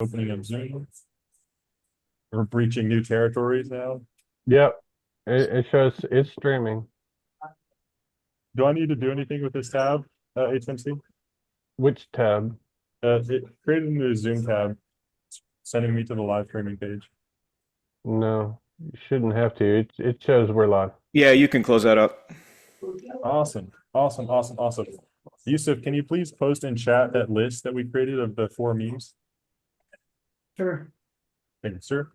Opening of Zoom. We're breaching new territories now. Yep. It shows it's streaming. Do I need to do anything with this tab, HMC? Which tab? It created a new Zoom tab, sending me to the live streaming page. No, you shouldn't have to. It shows we're live. Yeah, you can close that up. Awesome. Awesome. Awesome. Awesome. Yusuf, can you please post in chat that list that we created of the 4 memes? Sure. Thank you, sir.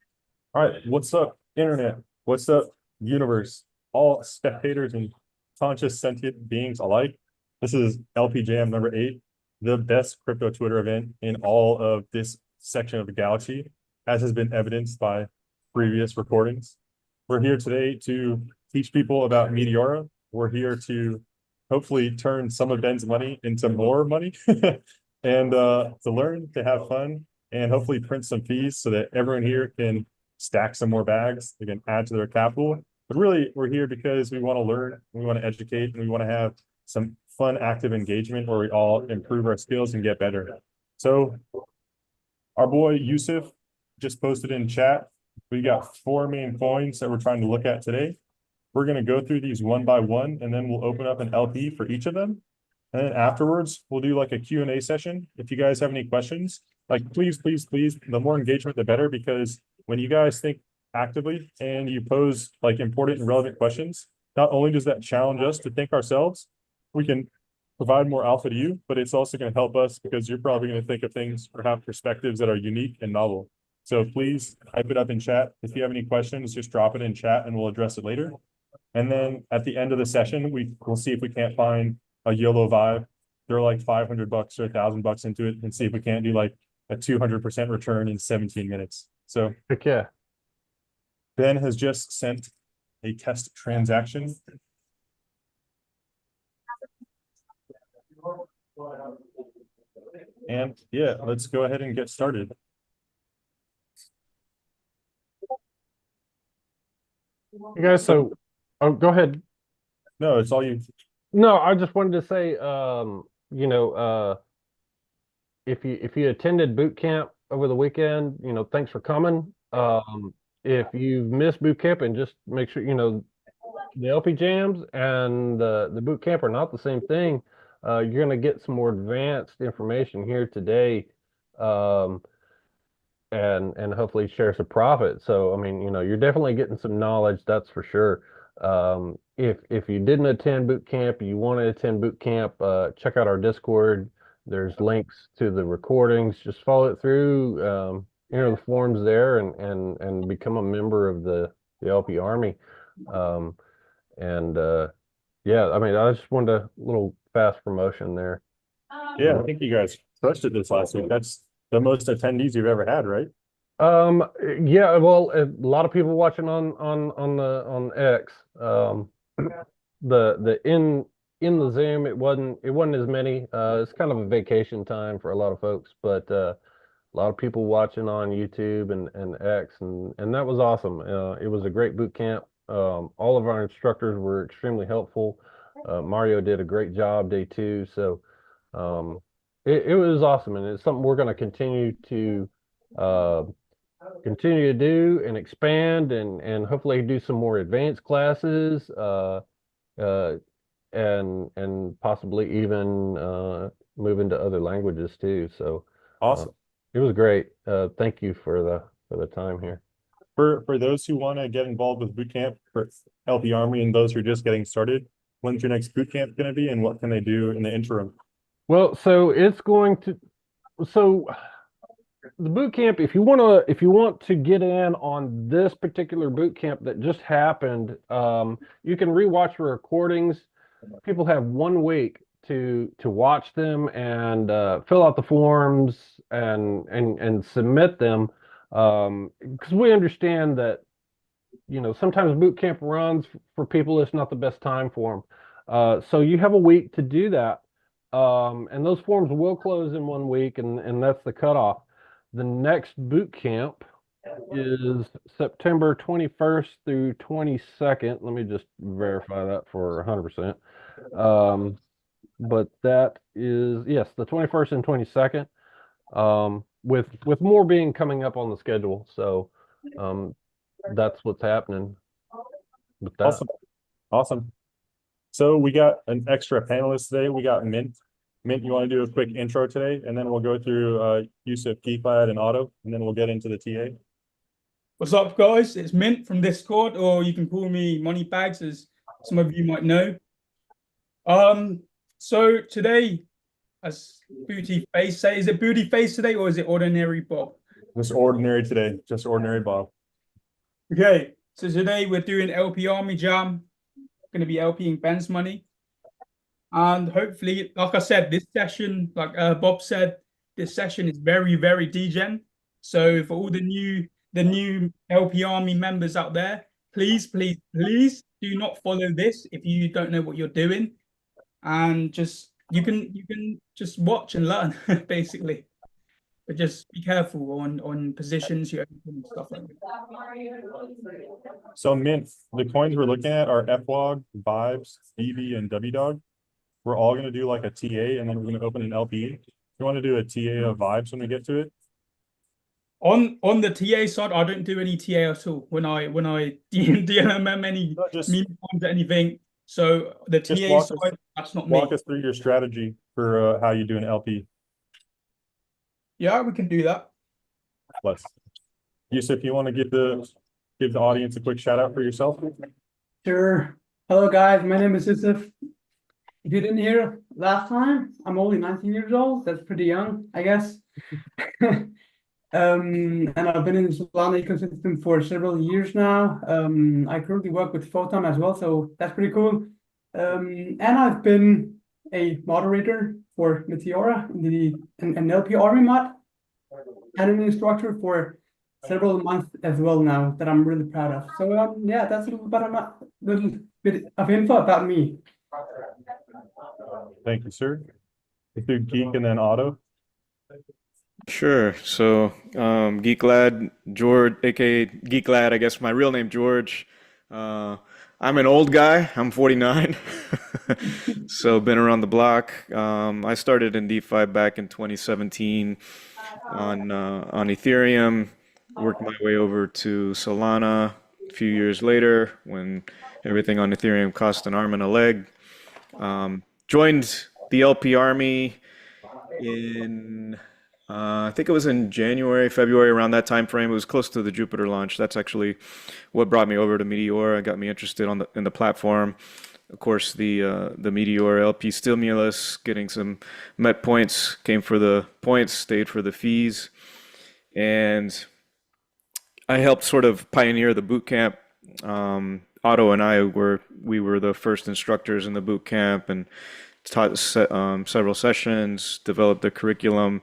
All right. What's up, internet? What's up, universe? All spectators and conscious sentient beings alike. This is LPJM number 8, the best crypto Twitter event in all of this section of the galaxy, as has been evidenced by previous recordings. We're here today to teach people about Meteora. We're here to hopefully turn some of Ben's money into more money and to learn, to have fun, and hopefully print some fees so that everyone here can stack some more bags. They can add to their capital. But really, we're here because we want to learn, we want to educate, and we want to have some fun, active engagement where we all improve our skills and get better. So our boy Yusuf just posted in chat. We got 4 main coins that we're trying to look at today. We're going to go through these one by one, and then we'll open up an LP for each of them. And then afterwards, we'll do like a Q&A session. If you guys have any questions, like please, the more engagement, the better, because when you guys think actively and you pose like important and relevant questions, not only does that challenge us to think ourselves, we can provide more alpha to you, but it's also going to help us because you're probably going to think of things or have perspectives that are unique and novel. So please type it up in chat. If you have any questions, just drop it in chat and we'll address it later. And then at the end of the session, we'll see if we can't find a YOLO vibe. They're like $500 or $1,000 into it, and see if we can't do like a 200% return in 17 minutes. So Heck yeah. Ben has just sent a test transaction. And yeah, let's go ahead and get started. You guys, so go ahead. No, it's all you. No, I just wanted to say, if you attended boot camp over the weekend, thanks for coming. If you've missed boot camp, and just make sure the LP jams and the boot camp are not the same thing. You're going to get some more advanced information here today, and hopefully share some profit. So I mean, you're definitely getting some knowledge, that's for sure. If you didn't attend boot camp, you want to attend boot camp, check out our Discord. There's links to the recordings. Just follow it through, the forums there, and become a member of the LP Army. Yeah, I mean, I just wanted a little fast promotion there. Yeah, I think you guys crushed it this last week. That's the most attendees you've ever had, right? Yeah, well, a lot of people watching on X. The in the Zoom, it wasn't as many. It's kind of a vacation time for a lot of folks, but a lot of people watching on YouTube and X, and that was awesome. It was a great boot camp. All of our instructors were extremely helpful. Mario did a great job day 2, so it was awesome, and it's something we're going to uh, continue to do and expand, and hopefully do some more advanced classes, uh, and possibly even move into other languages too. So Awesome. it was great. Thank you for the time here. For those who want to get involved with boot camp for LP Army and those who are just getting started, when's your next boot camp going to be, and what can they do in the interim? Well, so the boot camp, if you want to get in on this particular boot camp that just happened, you can rewatch the recordings. People have 1 week to watch them and fill out the forms and submit them, because we understand that sometimes boot camp runs for people, it's not the best time for them. So you have a week to do that, and those forms will close in 1 week, and that's the cutoff. The next boot camp is September 21st through 22nd. Let me just verify that for 100%. But that is, yes, the 21st and 22nd. with more being coming up on the schedule. So that's what's happening with that. Awesome. Awesome. So we got an extra panelist today. We got Mint. Mint, you want to do a quick intro today, and then we'll go through Yusuf, Geeklad, and Otto, and then we'll get into the TA. What's up, guys? It's Mint from Discord, or you can call me Moneybags, as some of you might know. So today, as Booty Face say, is it Booty Face today, or is it Ordinary Bob? Just ordinary today, just ordinary Bob. Okay, so today we're doing LP Army Jam. Going to be LPing Ben's money, and hopefully, like I said, this session, like Bob said, this session is very, very degen. So for all the new LP Army members out there, please, please, please do not follow this if you don't know what you're doing, and just you can just watch and learn basically, but just be careful on positions you open and stuff like that. So Mint, the coins we're looking at are FLOG, Vibes, BB, and WDOG. We're all going to do like a TA, and then we're going to open an LP. You want to do a TA of Vibes when we get to it? On the TA side, I don't do any TA at all when I DMM any No, just meme coins or anything. So the Just TA walk us- side, that's not me. walk us through your strategy for how you do an LP. Yeah, we can do that. Let's. Yusuf, you want to give the audience a quick shout out for yourself? Sure. Hello, guys. My name is Yusuf. If you didn't hear last time, I'm only 19 years old. That's pretty young, I guess. And I've been in the Solana ecosystem for several years now. I currently work with Photon as well, so that's pretty cool. And I've been a moderator for Meteora in an LP Army mod and an instructor for several months as well now that I'm really proud of. So yeah, that's a little bit of info about me. Thank you, sir. Let's do Geek and then Otto. Sure. So, Geek Lad, George, aka Geek Lad, I guess my real name George. I'm an old guy. I'm 49, so been around the block. I started in DeFi back in 2017 on Ethereum. Worked my way over to Solana a few years later when everything on Ethereum cost an arm and a leg. Joined the LP Army in I think it was in January, February, around that time frame. It was close to the Jupiter launch. That's actually what brought me over to Meteora, got me interested in the platform. Of course, the Meteora LP stimulus, getting some Met points, came for the points, stayed for the fees, and I helped sort of pioneer the boot camp. Otto and I were the first instructors in the boot camp and taught several sessions, developed the curriculum.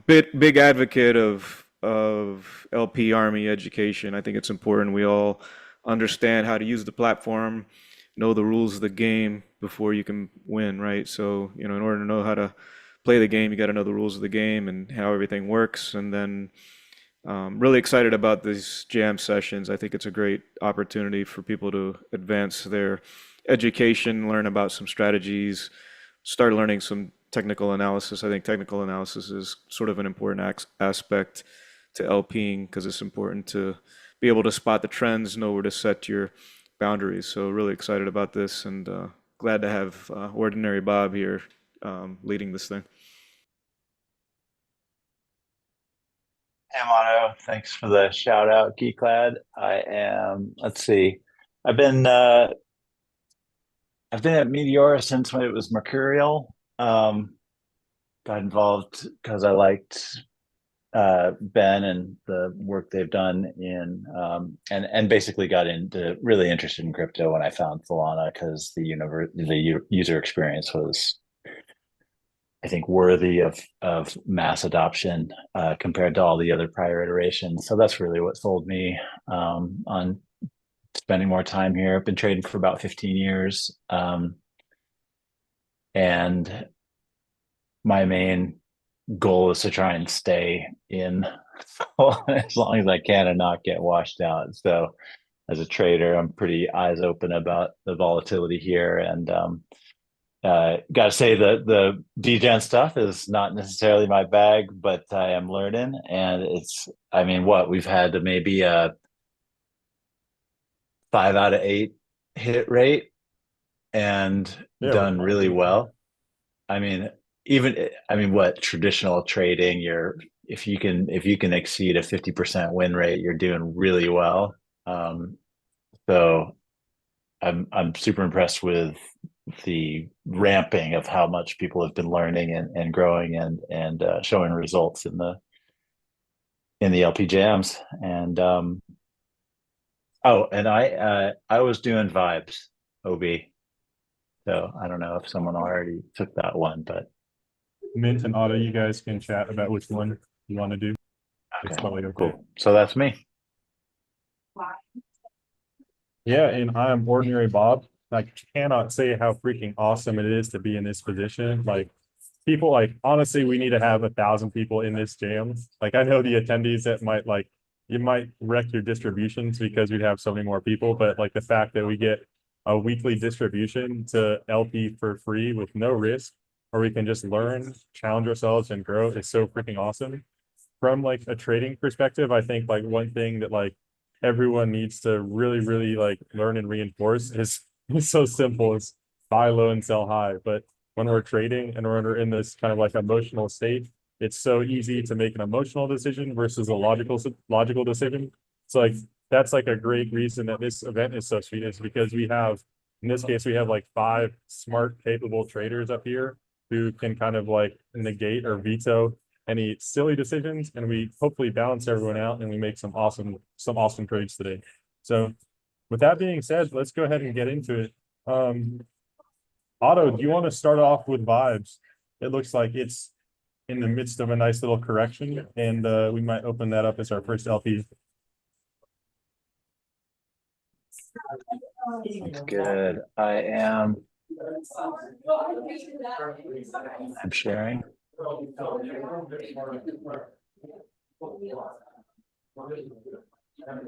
Big advocate of LP Army education. I think it's important we all understand how to use the platform, know the rules of the game before you can win, right? So, in order to know how to play the game, you got to know the rules of the game and how everything works. And then really excited about these jam sessions. I think it's a great opportunity for people to advance their education, learn about some strategies, start learning some technical analysis. I think technical analysis is sort of an important aspect to LPing because it's important to be able to spot the trends, know where to set your boundaries. So really excited about this and glad to have Ordinary Bob here leading this thing. Hey, Mono, thanks for the shout out, Geeklad. Let's see, I've been at Meteora since when it was Mercurial. Got involved because I liked Ben and the work they've done and basically got really interested in crypto when I found Solana because the user experience was, I think, worthy of mass adoption compared to all the other prior iterations. So that's really what sold me on spending more time here. I've been trading for about 15 years. And my main goal is to try and stay in as long as I can and not get washed out. So as a trader, I'm pretty eyes open about the volatility here and Gotta say the DGen stuff is not necessarily my bag, but I am learning, and I mean, we've had maybe a 5 out of 8 hit rate and Yeah, we're done really probably well. I mean, what traditional trading, if you can exceed a 50% win rate, you're doing really well. So I'm super impressed with the ramping of how much people have been learning and growing and showing results in the LP jams. And and I was doing vibes OB. So I don't know if someone already took that one, but Mint and Otto, you guys can chat about which one you want to do. It's okay, totally okay. cool. So that's me. Yeah, and I am Ordinary Bob. I cannot say how freaking awesome it is to be in this position. Like people, like honestly, we need to have 1,000 people in this jam. Like I know the attendees that might like you might wreck your distributions because we'd have so many more people, but like the fact that we get a weekly distribution to LP for free with no risk, or we can just learn, challenge ourselves, and grow is so freaking awesome. From like a trading perspective, I think like one thing that like everyone needs to really, really like learn and reinforce is it's so simple. It's buy low and sell high. But when we're trading and we're in this kind of like emotional state, it's so easy to make an emotional decision versus a logical decision. So like that's like a great reason that this event is so sweet is because we have in this case we have like 5 smart, capable traders up here who can kind of like negate or veto any silly decisions, and we hopefully balance everyone out and we make some awesome trades today. So with that being said, let's go ahead and get into it. Otto, do you want to start off with vibes? It looks like it's in the midst of a nice little correction, and we might open that up as our first LP. That's good. I'm sharing. Cool. Is that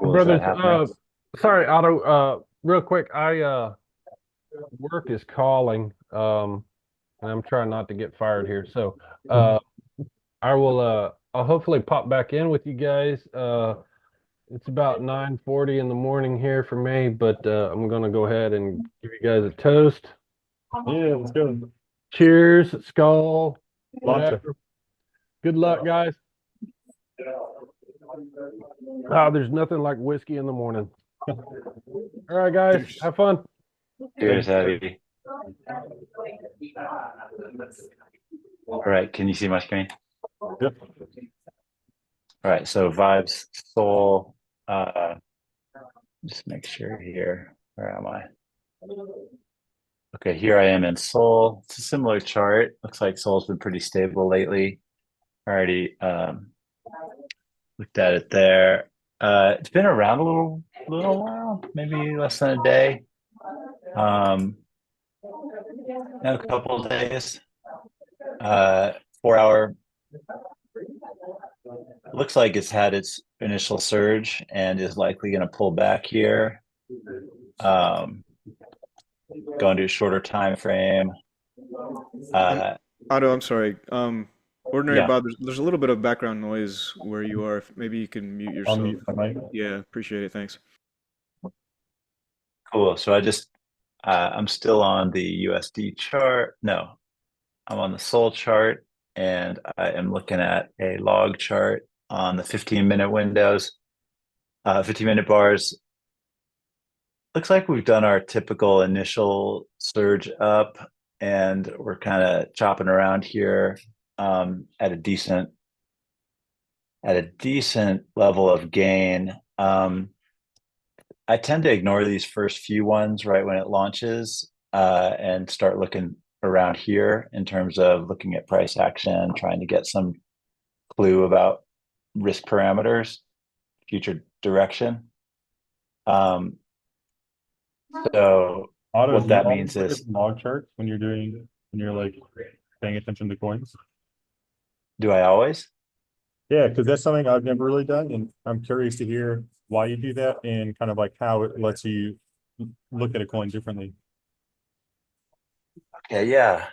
Brothers, happening? sorry, Otto, real quick, work is calling, and I'm trying not to get fired here. So, I'll hopefully pop back in with you guys. It's about 9:40 in the morning here for me, but I'm gonna go ahead and give you guys a toast. Yeah, let's go. Cheers, skull, Launcher. whatever. Good luck, guys. Oh, there's nothing like whiskey in the morning. All right, guys, Cheers. have fun. Cheers, Abby. All right. Can you see my screen? Yep. All right. So vibes, soul. Just make sure here. Where am I? Okay, here I am in Soul. It's a similar chart. Looks like Soul's been pretty stable lately. Already looked at it there. It's been around a little while, maybe less than a day. A couple of days. 4 hour. Looks like it's had its initial surge and is likely going to pull back here. Going to a shorter time frame. Otto, I'm sorry. Ordinary Yeah. Bob, there's a little bit of background noise where you are. Maybe you can mute I'll yourself. mute my mic. Yeah, appreciate it. Thanks. Cool. So I'm still on the USD chart. No, I'm on the Sol chart, and I am looking at a log chart on the 15-minute windows, 15-minute bars. Looks like we've done our typical initial surge up, and we're kind of chopping around here at a decent level of gain. I tend to ignore these first few ones right when it launches and start looking around here in terms of looking at price action, trying to get some clue about risk parameters, future direction. So Otto, what do you that always means look at is, the log chart when you're like paying attention to coins? do I always? Yeah, because that's something I've never really done, and I'm curious to hear why you do that, and kind of like how it lets you look at a coin differently. Okay, yeah,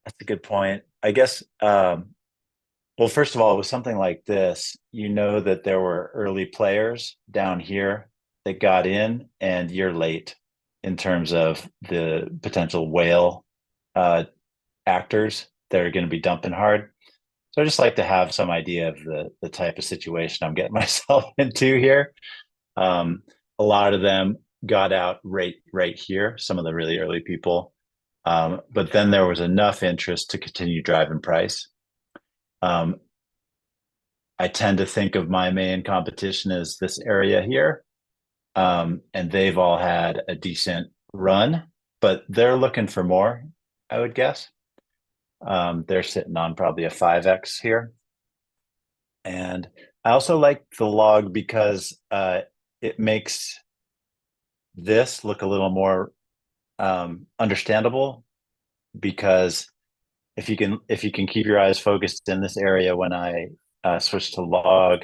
that's a good point. I guess, well, first of all, with something like this, you know that there were early players down here that got in, and you're late in terms of the potential whale uh, actors that are going to be dumping hard. So I just like to have some idea of the type of situation I'm getting myself into here. Um, a lot of them got out right here, some of the really early people. But then there was enough interest to continue driving price. Um, I tend to think of my main competition as this area here. And they've all had a decent run, but they're looking for more, I would guess. They're sitting on probably a 5x here. And I also like the log because it makes this look a little more understandable, because if you can keep your eyes focused in this area when I switch to log,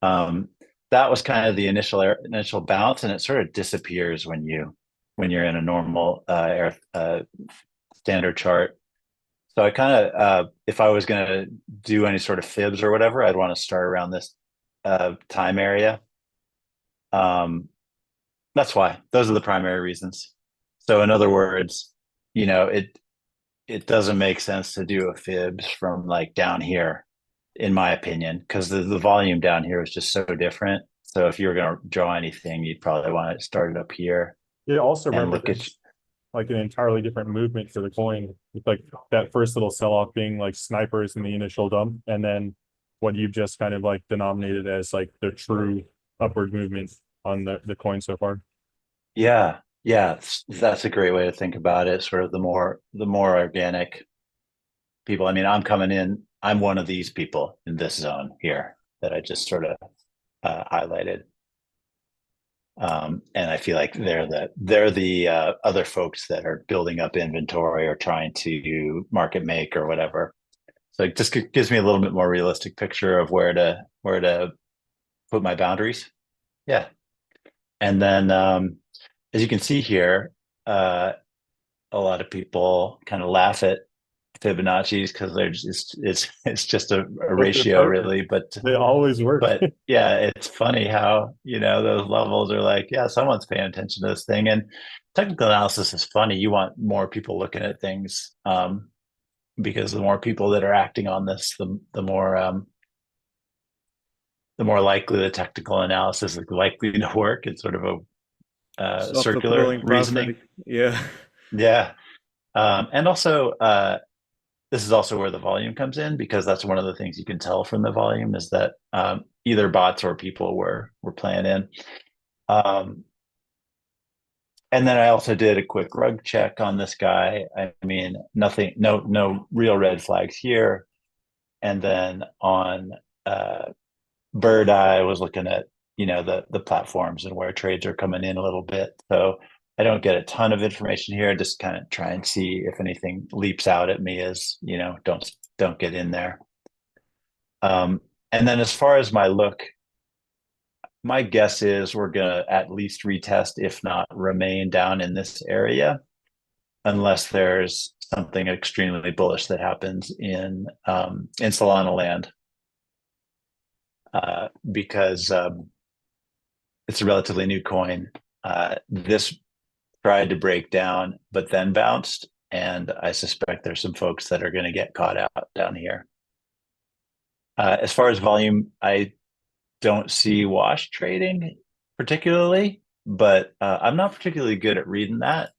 um, that was kind of the initial bounce, and it sort of disappears when you're in a normal standard chart. So I kind of if I was going to do any sort of fibs or whatever, I'd want to start around this time area. Um, that's why. Those are the primary reasons. So in other words, it doesn't make sense to do a fibs from like down here, in my opinion, because the volume down here is just so different. So if you were going to draw anything, you'd probably want to start it up here It also and look at. represents like an entirely different movement for the coin. With like that first little sell off being like snipers in the initial dump, and then what you've just kind of like denominated as like the true upward movement on the coin so far. Yeah, yeah, that's a great way to think about it. Sort of the more organic people. I mean, I'm coming in. I'm one of these people in this zone here that I just sort of highlighted. And I feel like they're the other folks that are building up inventory or trying to market make or whatever. So it just gives me a little bit more realistic picture of where to put my boundaries. Yeah, and then as you can see here, a lot of people kind of laugh at Fibonacci's because they're just it's just a But they're ratio perfect. really, but They always work. yeah, it's funny how those levels are like, yeah, someone's paying attention to this thing. And technical analysis is funny. You want more people looking at things, because the more people that are acting on this, the more likely the technical analysis is likely to work. It's sort of a circular Self-fulfilling reasoning. prophecy. Yeah. Yeah. And also, this is also where the volume comes in, because that's one of the things you can tell from the volume is that either bots or people were playing in. And then I also did a quick rug check on this guy. I mean, nothing, no real red flags here. And then on Bird Eye, I was looking at the platforms and where trades are coming in a little bit. So I don't get a ton of information here. I just kind of try and see if anything leaps out at me as don't get in there. And then as far as my look, my guess is we're gonna at least retest, if not remain down in this area, unless there's something extremely bullish that happens in Solana land, because it's a relatively new coin. This tried to break down, but then bounced, and I suspect there's some folks that are going to get caught out down here. As far as volume, I don't see wash trading particularly, but I'm not particularly good at reading that.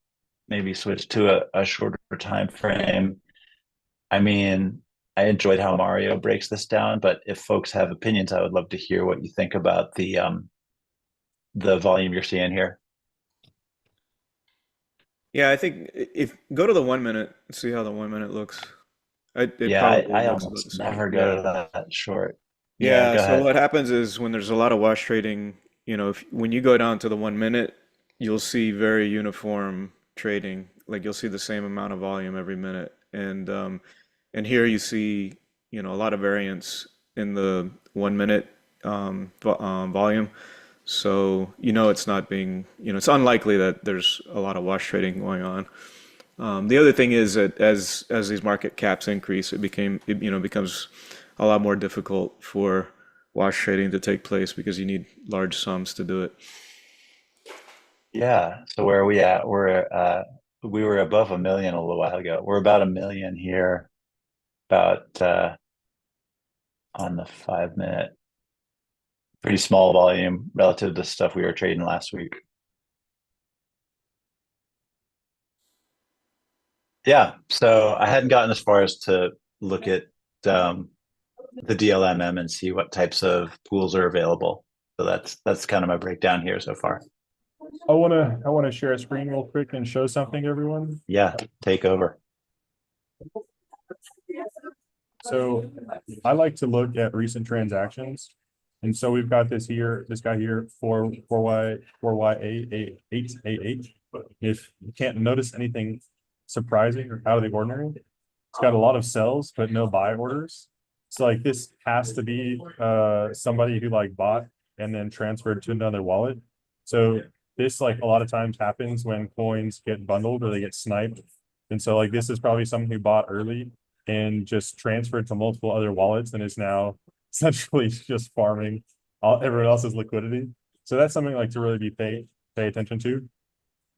Maybe switch to a shorter time frame. I mean, I enjoyed how Mario breaks this down, but if folks have opinions, I would love to hear what you think about the volume you're seeing here. Yeah, I think if go to the 1 minute and see how the 1 minute looks. It Yeah, probably I looks about the almost same. never Yeah. go to that short. Yeah, Yeah, go so ahead. what happens is when there's a lot of wash trading, when you go down to the 1 minute, you'll see very uniform trading. Like you'll see the same amount of volume every minute. And here you see, a lot of variance in the 1 minute volume. So it's not being, it's unlikely that there's a lot of wash trading going on. The other thing is that as these market caps increase, it becomes a lot more difficult for wash trading to take place because you need large sums to do it. Yeah. So where are we at? We were above 1 million a little while ago. We're about 1 million here, about on the 5 minute. Pretty small volume relative to stuff we were trading last week. Yeah. So I hadn't gotten as far as to look at um, the DLMM and see what types of pools are available. So that's kind of my breakdown here so far. I wanna share a screen real quick and show something, everyone. Yeah, take over. So I like to look at recent transactions. And so we've got this guy here, four Y eight. If you can't notice anything surprising or out of the ordinary, it's got a lot of sells, but no buy orders. So like this has to be somebody who like bought and then transferred to another wallet. So this like a lot of times happens when coins get bundled or they get sniped. And so like this is probably someone who bought early and just transferred to multiple other wallets and is now essentially just farming everyone else's liquidity. So that's something like to really be pay attention to.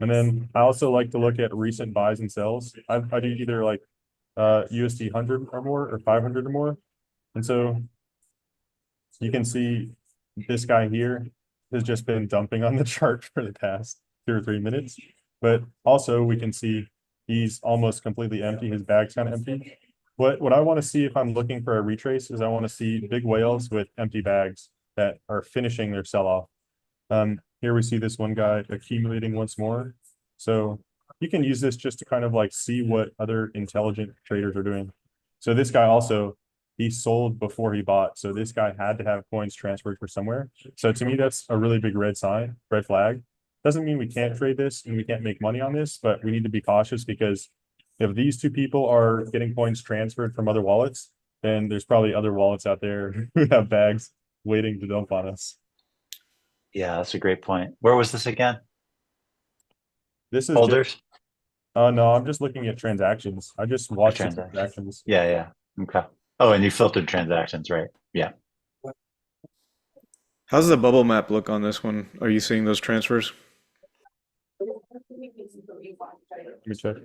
And then I also like to look at recent buys and sells. I do either like USD 100 or more or 500 or more. And so you can see this guy here has just been dumping on the chart for the past 2 or 3 minutes. But also we can see he's almost completely empty. His bag's kind of empty. What I want to see if I'm looking for a retrace is I want to see big whales with empty bags that are finishing their sell-off. Here we see this one guy accumulating once more. So you can use this just to kind of like see what other intelligent traders are doing. So this guy also, he sold before he bought. So this guy had to have coins transferred for somewhere. So to me, that's a really big red flag. Doesn't mean we can't trade this and we can't make money on this, but we need to be cautious because if these two people are getting coins transferred from other wallets, then there's probably other wallets out there who have bags waiting to dump on us. Yeah, that's a great point. Where was this again? This is just, Holders? no, I'm just looking at transactions. I just watched the Transactions. transactions. Yeah, yeah. Okay. Oh, and you filtered transactions, right? Yeah. How's the bubble map look on this one? Are you seeing those transfers? Let me check.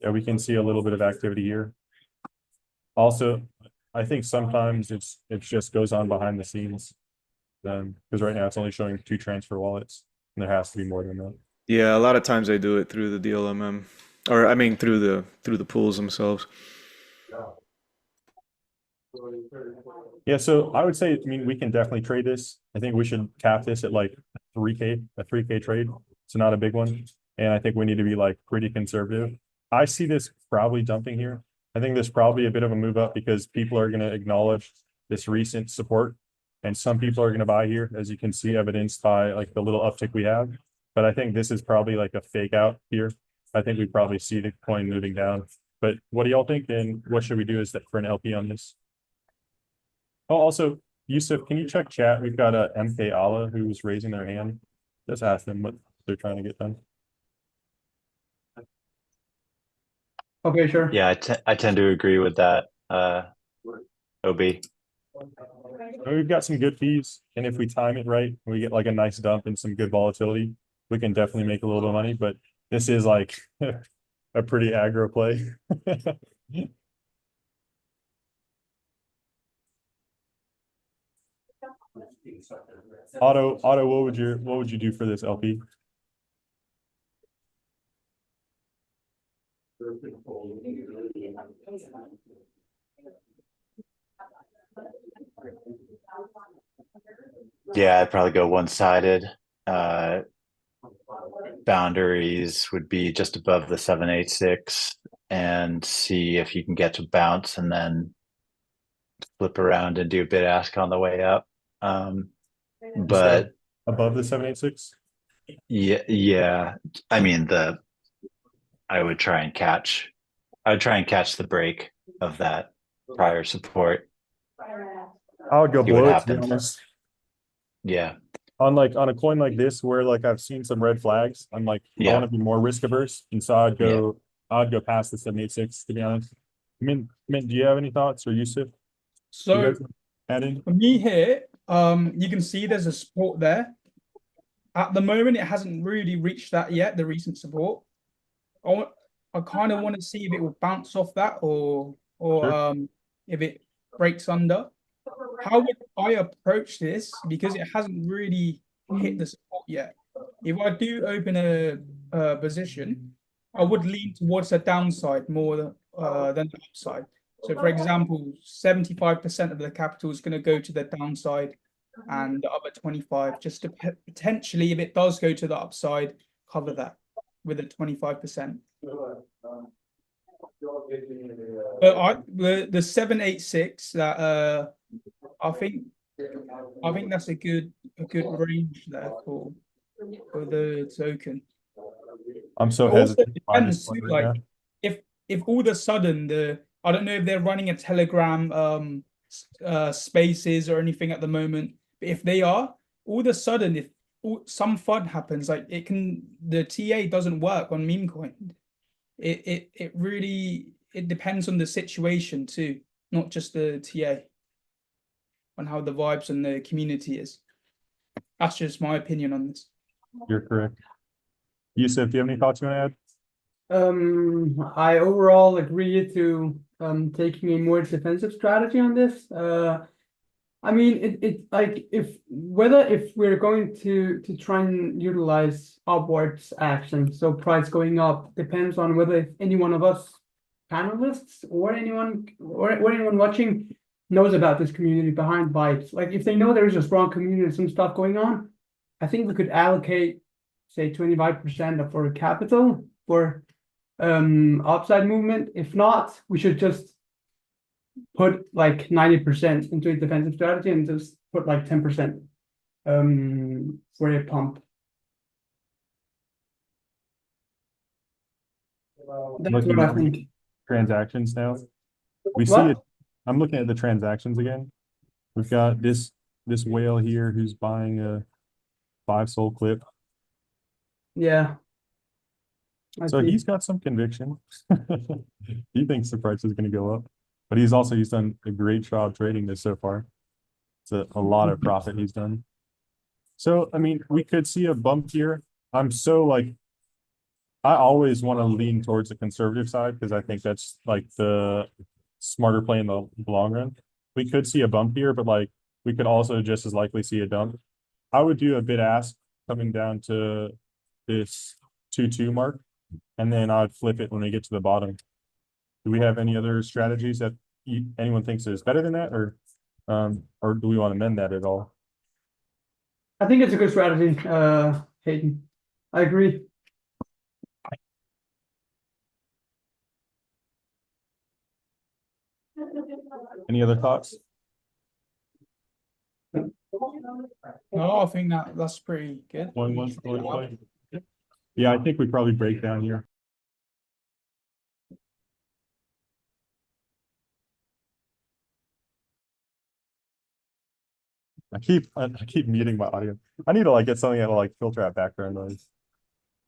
Yeah, we can see a little bit of activity here. Also, I think sometimes it just goes on behind the scenes. Because right now it's only showing 2 transfer wallets, and there has to be more than that. Yeah, a lot of times they do it through the DLMM, or I mean through the pools themselves. Yeah, so I would say, I mean, we can definitely trade this. I think we should cap this at like a 3K trade. So not a big one. And I think we need to be like pretty conservative. I see this probably dumping here. I think there's probably a bit of a move up because people are going to acknowledge this recent support. And some people are going to buy here, as you can see, evidenced by like the little uptick we have. But I think this is probably like a fake out here. I think we probably see the coin moving down. But what do y'all think? And what should we do is that for an LP on this? Oh, also, Yusuf, can you check chat? We've got a MK Allah who's raising their hand. Just ask them what they're trying to get done. Okay, sure. Yeah, I tend to agree with that, OB. We've got some good fees, and if we time it right, we get like a nice dump and some good volatility, we can definitely make a little bit of money. But this is like a pretty aggro play. Otto, what would you do for this LP? Yeah, I'd probably go one-sided. Boundaries would be just above the 786 and see if you can get to bounce and then flip around and do bid ask on the way up. So But above the 786. yeah, I mean I would try and catch the break of that prior support. I would go See what below it, to be happens. honest. Yeah, On a coin like this, where like I've seen some red flags, I'm like, I yeah. want to be more risk averse, and so I'd go past the 786, to be honest. Mint, do you have any thoughts, or Yusuf? You So guys add in? for me here, you can see there's a support there. At the moment, it hasn't really reached that yet, the recent support. I kind of want to see if it will bounce off that or Sure. if it breaks under. How would I approach this? Because it hasn't really hit the support yet. If I do open a position, I would lean towards the downside more than the upside. So, for example, 75% of the capital is going to go to the downside, and the other 25 just to potentially, if it does go to the upside, cover that with a 25%. But the 786 that I think that's a good range there for the token. I'm so It also hesitant to buy this depends one too, right now. like if all of a sudden I don't know if they're running a Telegram spaces or anything at the moment, but if they are, all of a sudden if some fun happens, like the TA doesn't work on meme coin. It really depends on the situation too, not just the TA, on how the vibes and the community is. That's just my opinion on this. You're correct. Yusuf, do you have any thoughts you want to add? I overall agree to taking a more defensive strategy on this. I mean, it like if we're going to try and utilize upwards action, so price going up depends on whether any one of us panelists or anyone watching knows about this community behind Vibes. Like if they know there's a strong community and some stuff going on, I think we could allocate say 25% of our capital for upside movement. If not, we should just put like 90% into a defensive strategy and just put like 10% for a pump. That's Looking what I at think. transactions now. We see What? it. I'm looking at the transactions again. We've got this whale here who's buying a 5 soul clip. Yeah. So he's got some conviction. He thinks the price is going to go up, but he's done a great job trading this so far. It's a lot of profit he's done. So, I mean, we could see a bump here. I'm so like, I always want to lean towards the conservative side because I think that's like the smarter play in the long run. We could see a bump here, but like we could also just as likely see a dump. I would do a bid ask coming down to this 2-2 mark, and then I'd flip it when we get to the bottom. Do we have any other strategies that anyone thinks is better than that, or do we want to mend that at all? I think it's a good strategy, Hayden. I agree. Any other thoughts? No, I think that's pretty good. Yeah, I think we probably break down here. I keep muting my audio. I need to like get something that'll like filter out background noise.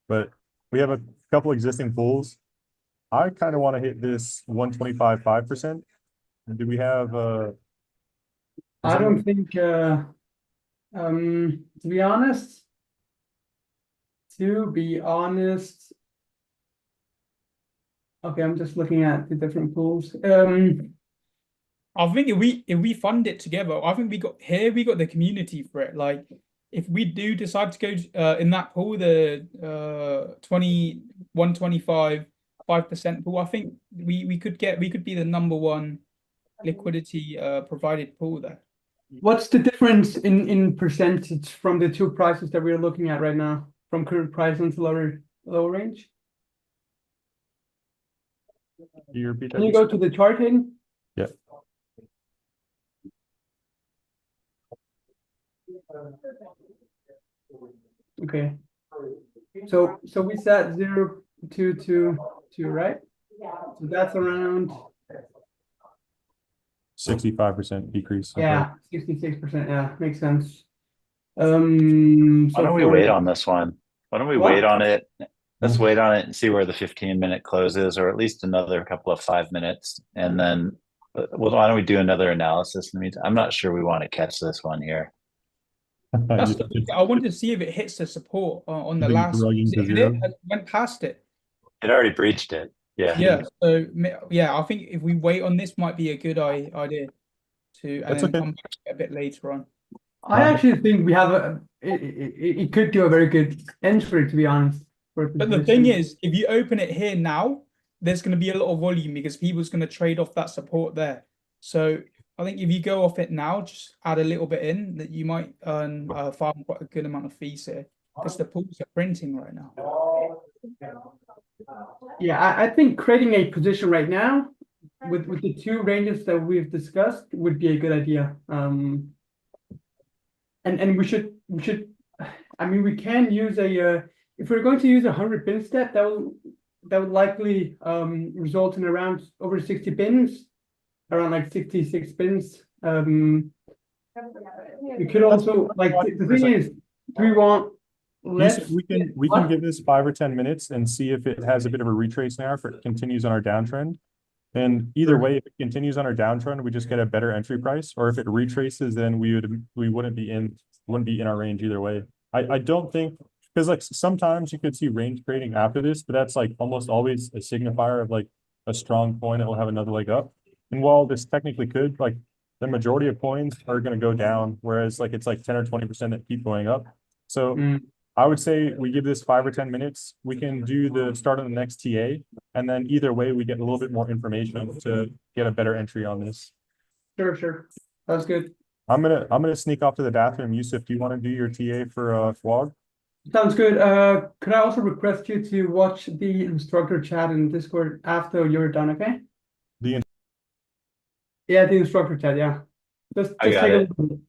But we have a couple existing pools. I kind of want to hit this 125 5%. Do we have I don't think to be honest, okay, I'm just looking at the different pools. I think if we fund it together, I think we got the community for it. Like if we do decide to go in that pool, the 125 5% pool, I think we could be the number one liquidity provided pool there. What's the difference in percentage from the two prices that we're looking at right now, from current price into lower range? Can you repeat that? Can you go to the chart, Hayden? Yeah. Okay. So we set 0 to 2, right? So that's around 65% decrease. yeah, 66%. Yeah, makes sense. Why So don't we for wait on this one? Why don't we What? wait on it? Let's Mhm. wait on it and see where the 15-minute close is, or at least another couple of 5 minutes, and then well, why don't we do another analysis in the meantime? I'm not sure we want to catch this one here. That's You the think thing. it's- I wanted to see if it hits the support on you the think it's last. rugging to It hit zero? it, went past it. It already breached it. Yeah. Yeah. So yeah, I think if we wait on this, might be a good idea to, and That's then okay. come back a bit later on. I actually think we have it could do a very good entry, to be honest. For But the thing position. is, if you open it here now, there's going to be a lot of volume because people's going to trade off that support there. So I think if you go off it now, just add a little bit in, that you might earn farm quite a good amount of fees here because the pools are printing right now. Yeah, I think creating a position right now with the two ranges that we've discussed would be a good idea. And we should I mean we can use a if we're going to use 100 bin step, that would likely result in around over 60 bins, around like 66 bins. We could also like the thing is, do we want less? We can give this 5 or 10 minutes and see if it has a bit of a retrace now, if it continues on our downtrend. And either Sure. way, if it continues on our downtrend, we just get a better entry price. Or if it retraces, then we wouldn't be in our range either way. I don't think, because like sometimes you could see range trading after this, but that's like almost always a signifier of like a strong coin that will have another leg up. And while this technically could, like the majority of coins are going to go down, whereas like it's like 10 or 20% that keep going up. So Mm. I would say we give this 5 or 10 minutes. We can do the start of the next TA. And then either way, we get a little bit more information to get a better entry on this. Sure. That's good. I'm gonna sneak off to the bathroom. Yusuf, do you want to do your TA for FWOG? Sounds good. Could I also request you to watch the instructor chat in Discord after you're done, okay? The Yeah, the instructor chat, yeah. Just I got take a it. look.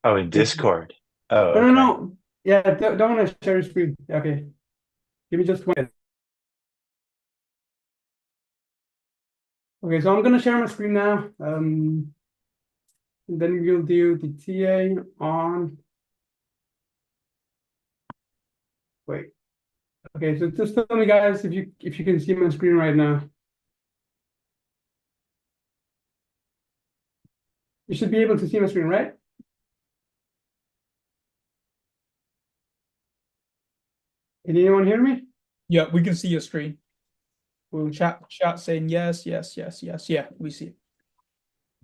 Oh, in Discord. Oh, No, okay. no. Yeah, don't want to share your screen. Okay. Give me just 1 minute. Okay, so I'm gonna share my screen now. And then we'll do the TA on. Wait. Okay, so just tell me guys if you can see my screen right now. You should be able to see my screen, right? Can anyone hear me? Yeah, we can see your screen. Cool. Chat saying yes. Yeah, we see it.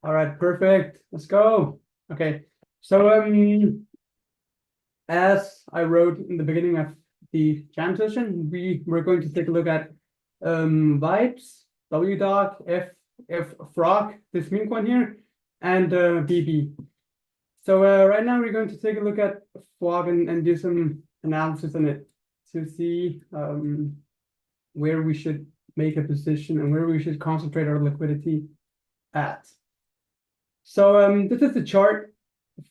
All right, perfect. Let's go. Okay. So as I wrote in the beginning of the jam session, we're going to take a look at vibes, WDoc, frog, this meme one here, and BB. So right now we're going to take a look at FWOG and do some analysis on it to see where we should make a position and where we should concentrate our liquidity at. So this is the chart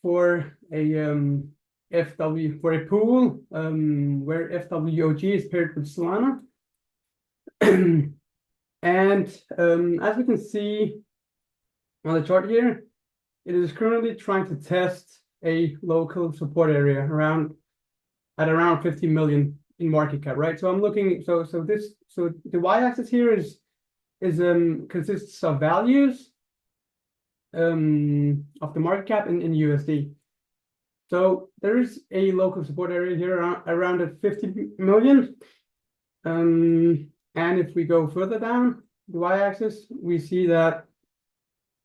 for a FW for a pool where FWOG is paired with Solana. And as we can see on the chart here, it is currently trying to test a local support area at around 50 million in market cap, right? So I'm looking, so the y-axis here is consists of values of the market cap in USD. So there is a local support area here around at 50 million. And if we go further down the y-axis, we see that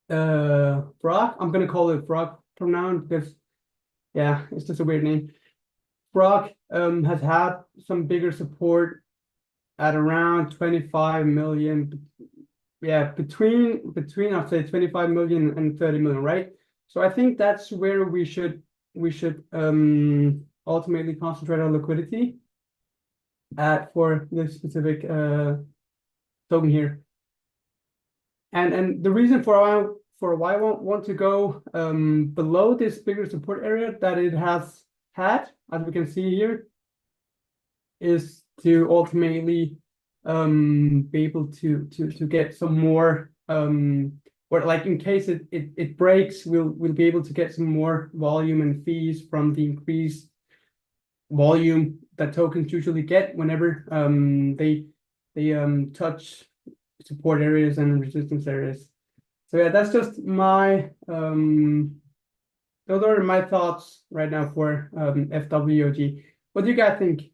Frog, I'm gonna call it Frog from now on because yeah, it's just a weird name. Frog has had some bigger support at around 25 million. Yeah, between I'd say 25 million and 30 million, right? So I think that's where we should ultimately concentrate our liquidity at for this specific token here. And the reason for for why I want to go below this bigger support area that it has had, as we can see here, is to ultimately be able to get some more or like in case it breaks, we'll be able to get some more volume and fees from the increased volume that tokens usually get whenever they touch support areas and resistance areas. So yeah, that's just my those are my thoughts right now for FWOG. What do you guys think?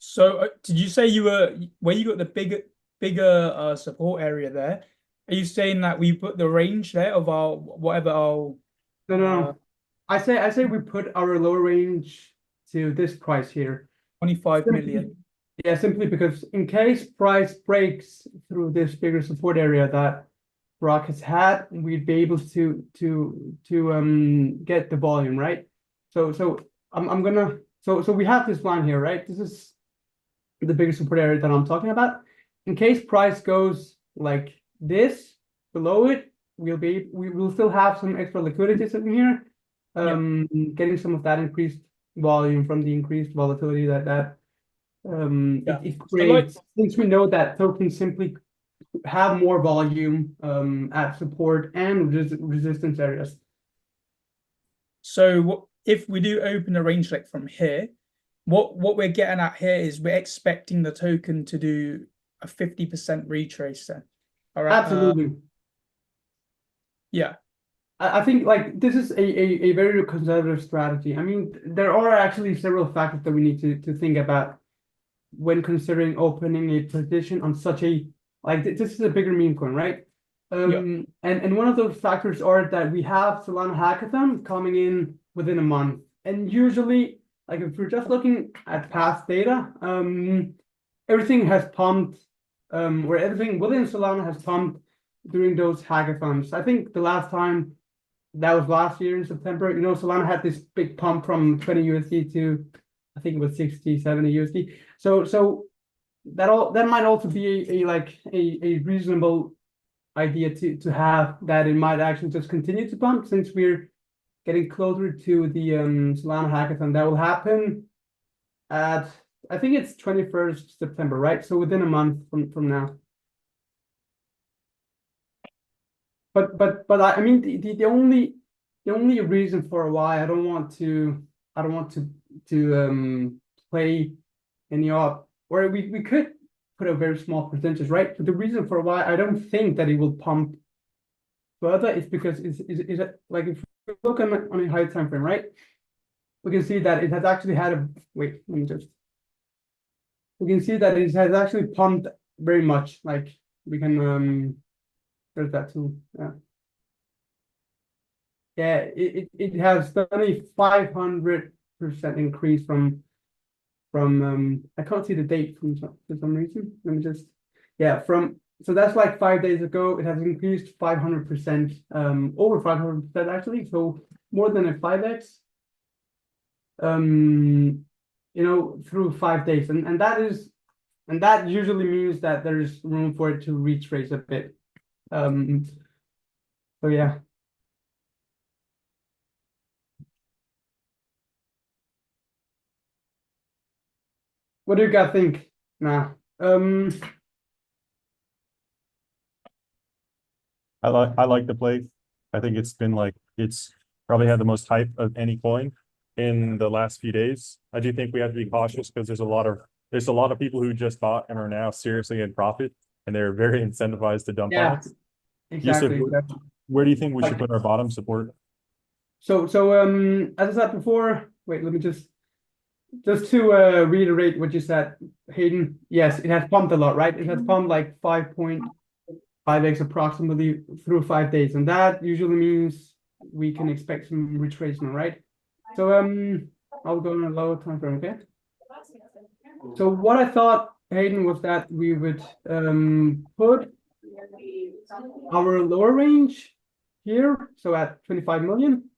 So did you say you were where you got the bigger support area there? Are you saying that we put the range there of our whatever our No. I say we put our lower range to this price here. 25 million? Yeah, simply because in case price breaks through this bigger support area that Brock has had, we'd be able to get the volume, right? So I'm gonna so we have this line here, right? This is the bigger support area that I'm talking about. In case price goes like this below it, we will still have some extra liquidity sitting here, getting some of that increased volume from the increased volatility that it creates. Since we know that tokens simply have more volume at support and resistance areas. So if we do open a range like from here, what we're getting at here is we're expecting the token to do a 50% retrace then. All right. Absolutely. Yeah. I think like this is a very conservative strategy. I mean, there are actually several factors that we need to think about when considering opening a position on such a like this is a bigger meme coin, right? And one of those factors are that we have Solana Hackathon coming in within a month, and usually, like if we're just looking at past data, everything has pumped, or everything within Solana has pumped during those hackathons. I think the last time that was last year in September. You know, Solana had this big pump from 20 USD to I think it was 60, 70 USD. So that might also be a reasonable idea to have that it might actually just continue to pump since we're getting closer to the Solana hackathon that will happen at I think it's 21st September, right? So within a month from now. But I mean the only reason for why I don't want to play any up, or we could put a very small percentage, right? But the reason for why I don't think that it will pump further is because is like if we look on a high time frame, right? We can see that it has actually had a wait. Let me just. We can see that it has actually pumped very much. Like we can there's that too. Yeah. Yeah, it has done a 500% increase from I can't see the date for some reason. Let me just so that's like 5 days ago. It has increased 500%, over 500% actually. So more than a 5x. You know, through 5 days, and that usually means that there's room for it to retrace a bit. So yeah. What do you guys think? Nah. I like the play. I think it's been like it's probably had the most hype of any coin in the last few days. I do think we have to be cautious because there's a lot of people who just bought and are now seriously in profit, and they're very incentivized to dump on it. Exactly. Where do you think we should put our bottom support? So as I said before, wait, let me just to reiterate what you said, Hayden. Yes, it has pumped a lot, right? It has pumped like 5.5x approximately through 5 days, and that usually means we can expect some retracement, right? So I'll go on a lower time frame, okay? So what I thought, Hayden, was that we would put our lower range here, so at 25 million,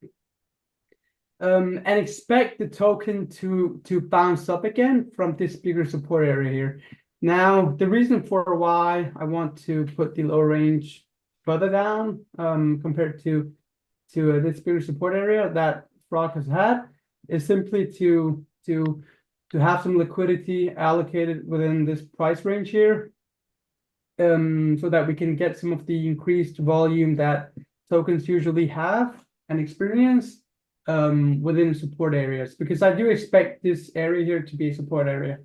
and expect the token to bounce up again from this bigger support area here. Now, the reason for why I want to put the low range further down, compared to this bigger support area that Frog has had, is simply to have some liquidity allocated within this price range here, so that we can get some of the increased volume that tokens usually have and experience within support areas, because I do expect this area here to be a support area.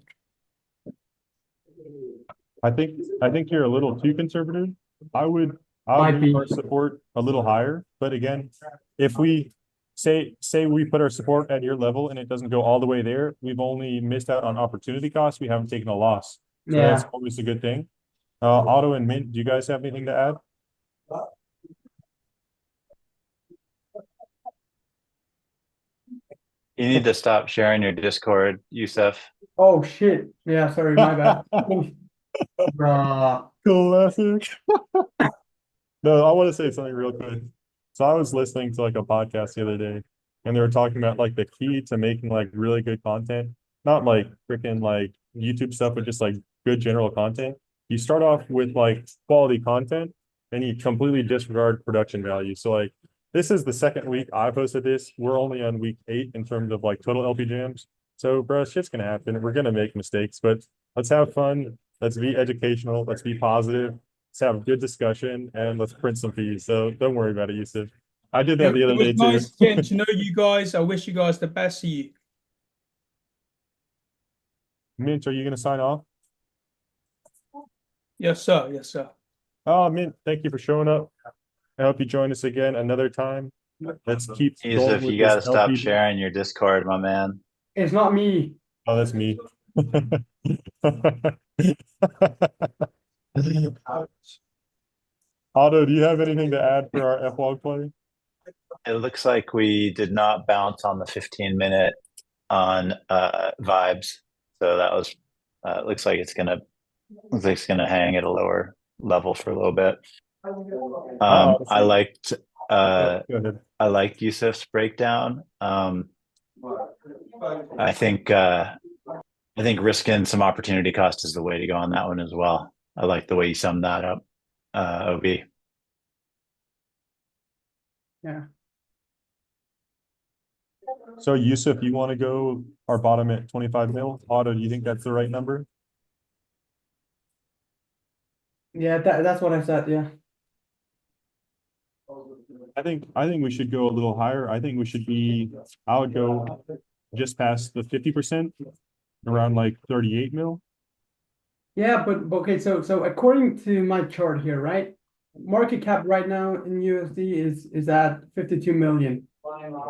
I think you're a little too conservative. I would Might move be. our support a little higher, but again, if we say we put our support at your level and it doesn't go all the way there, we've only missed out on opportunity costs. We haven't taken a loss. So that's Yeah. always a good thing. Otto and Mint, do you guys have anything to add? You need to stop sharing your Discord, Yusuf. Oh shit. Yeah, sorry, my bad. Bruh. Classic. No, I want to say something real quick. So I was listening to like a podcast the other day, and they were talking about like the key to making like really good content, not like freaking like YouTube stuff, but just like good general content. You start off with like quality content, and you completely disregard production value. So like this is the second week I posted this. We're only on week 8 in terms of like total LP jams. So bro, shit's gonna happen. We're gonna make mistakes, but let's have fun. Let's be educational. Let's be positive. Let's have a good discussion and let's print some fees. So don't worry about it, Yusuf. I did that the other It day was nice too. getting to know you guys. I wish you guys the best. See you. Mint, are you gonna sign off? Yes, sir. Yes, sir. Oh, Mint, thank you for showing up. I hope you join us again another time. Let's keep going Yusuf, with you this got to stop LP. sharing your Discord, my man. It's not me. Oh, that's me. Otto, do you have anything to add for our F-log play? It looks like we did not bounce on the 15-minute on vibes. So that was looks like it's gonna hang at a lower level for a little bit. I liked Go ahead. I liked Yusuf's breakdown. I think risking some opportunity cost is the way to go on that one as well. I like the way you summed that up, OB. Yeah. So Yusuf, you want to go our bottom at 25 mil? Otto, do you think that's the right number? Yeah, that's what I said, yeah. I think we should go a little higher. I think we should be, I would go just past the 50%, around like 38 mil. Yeah, but okay, so according to my chart here, right? Market cap right now in USD is at 52 million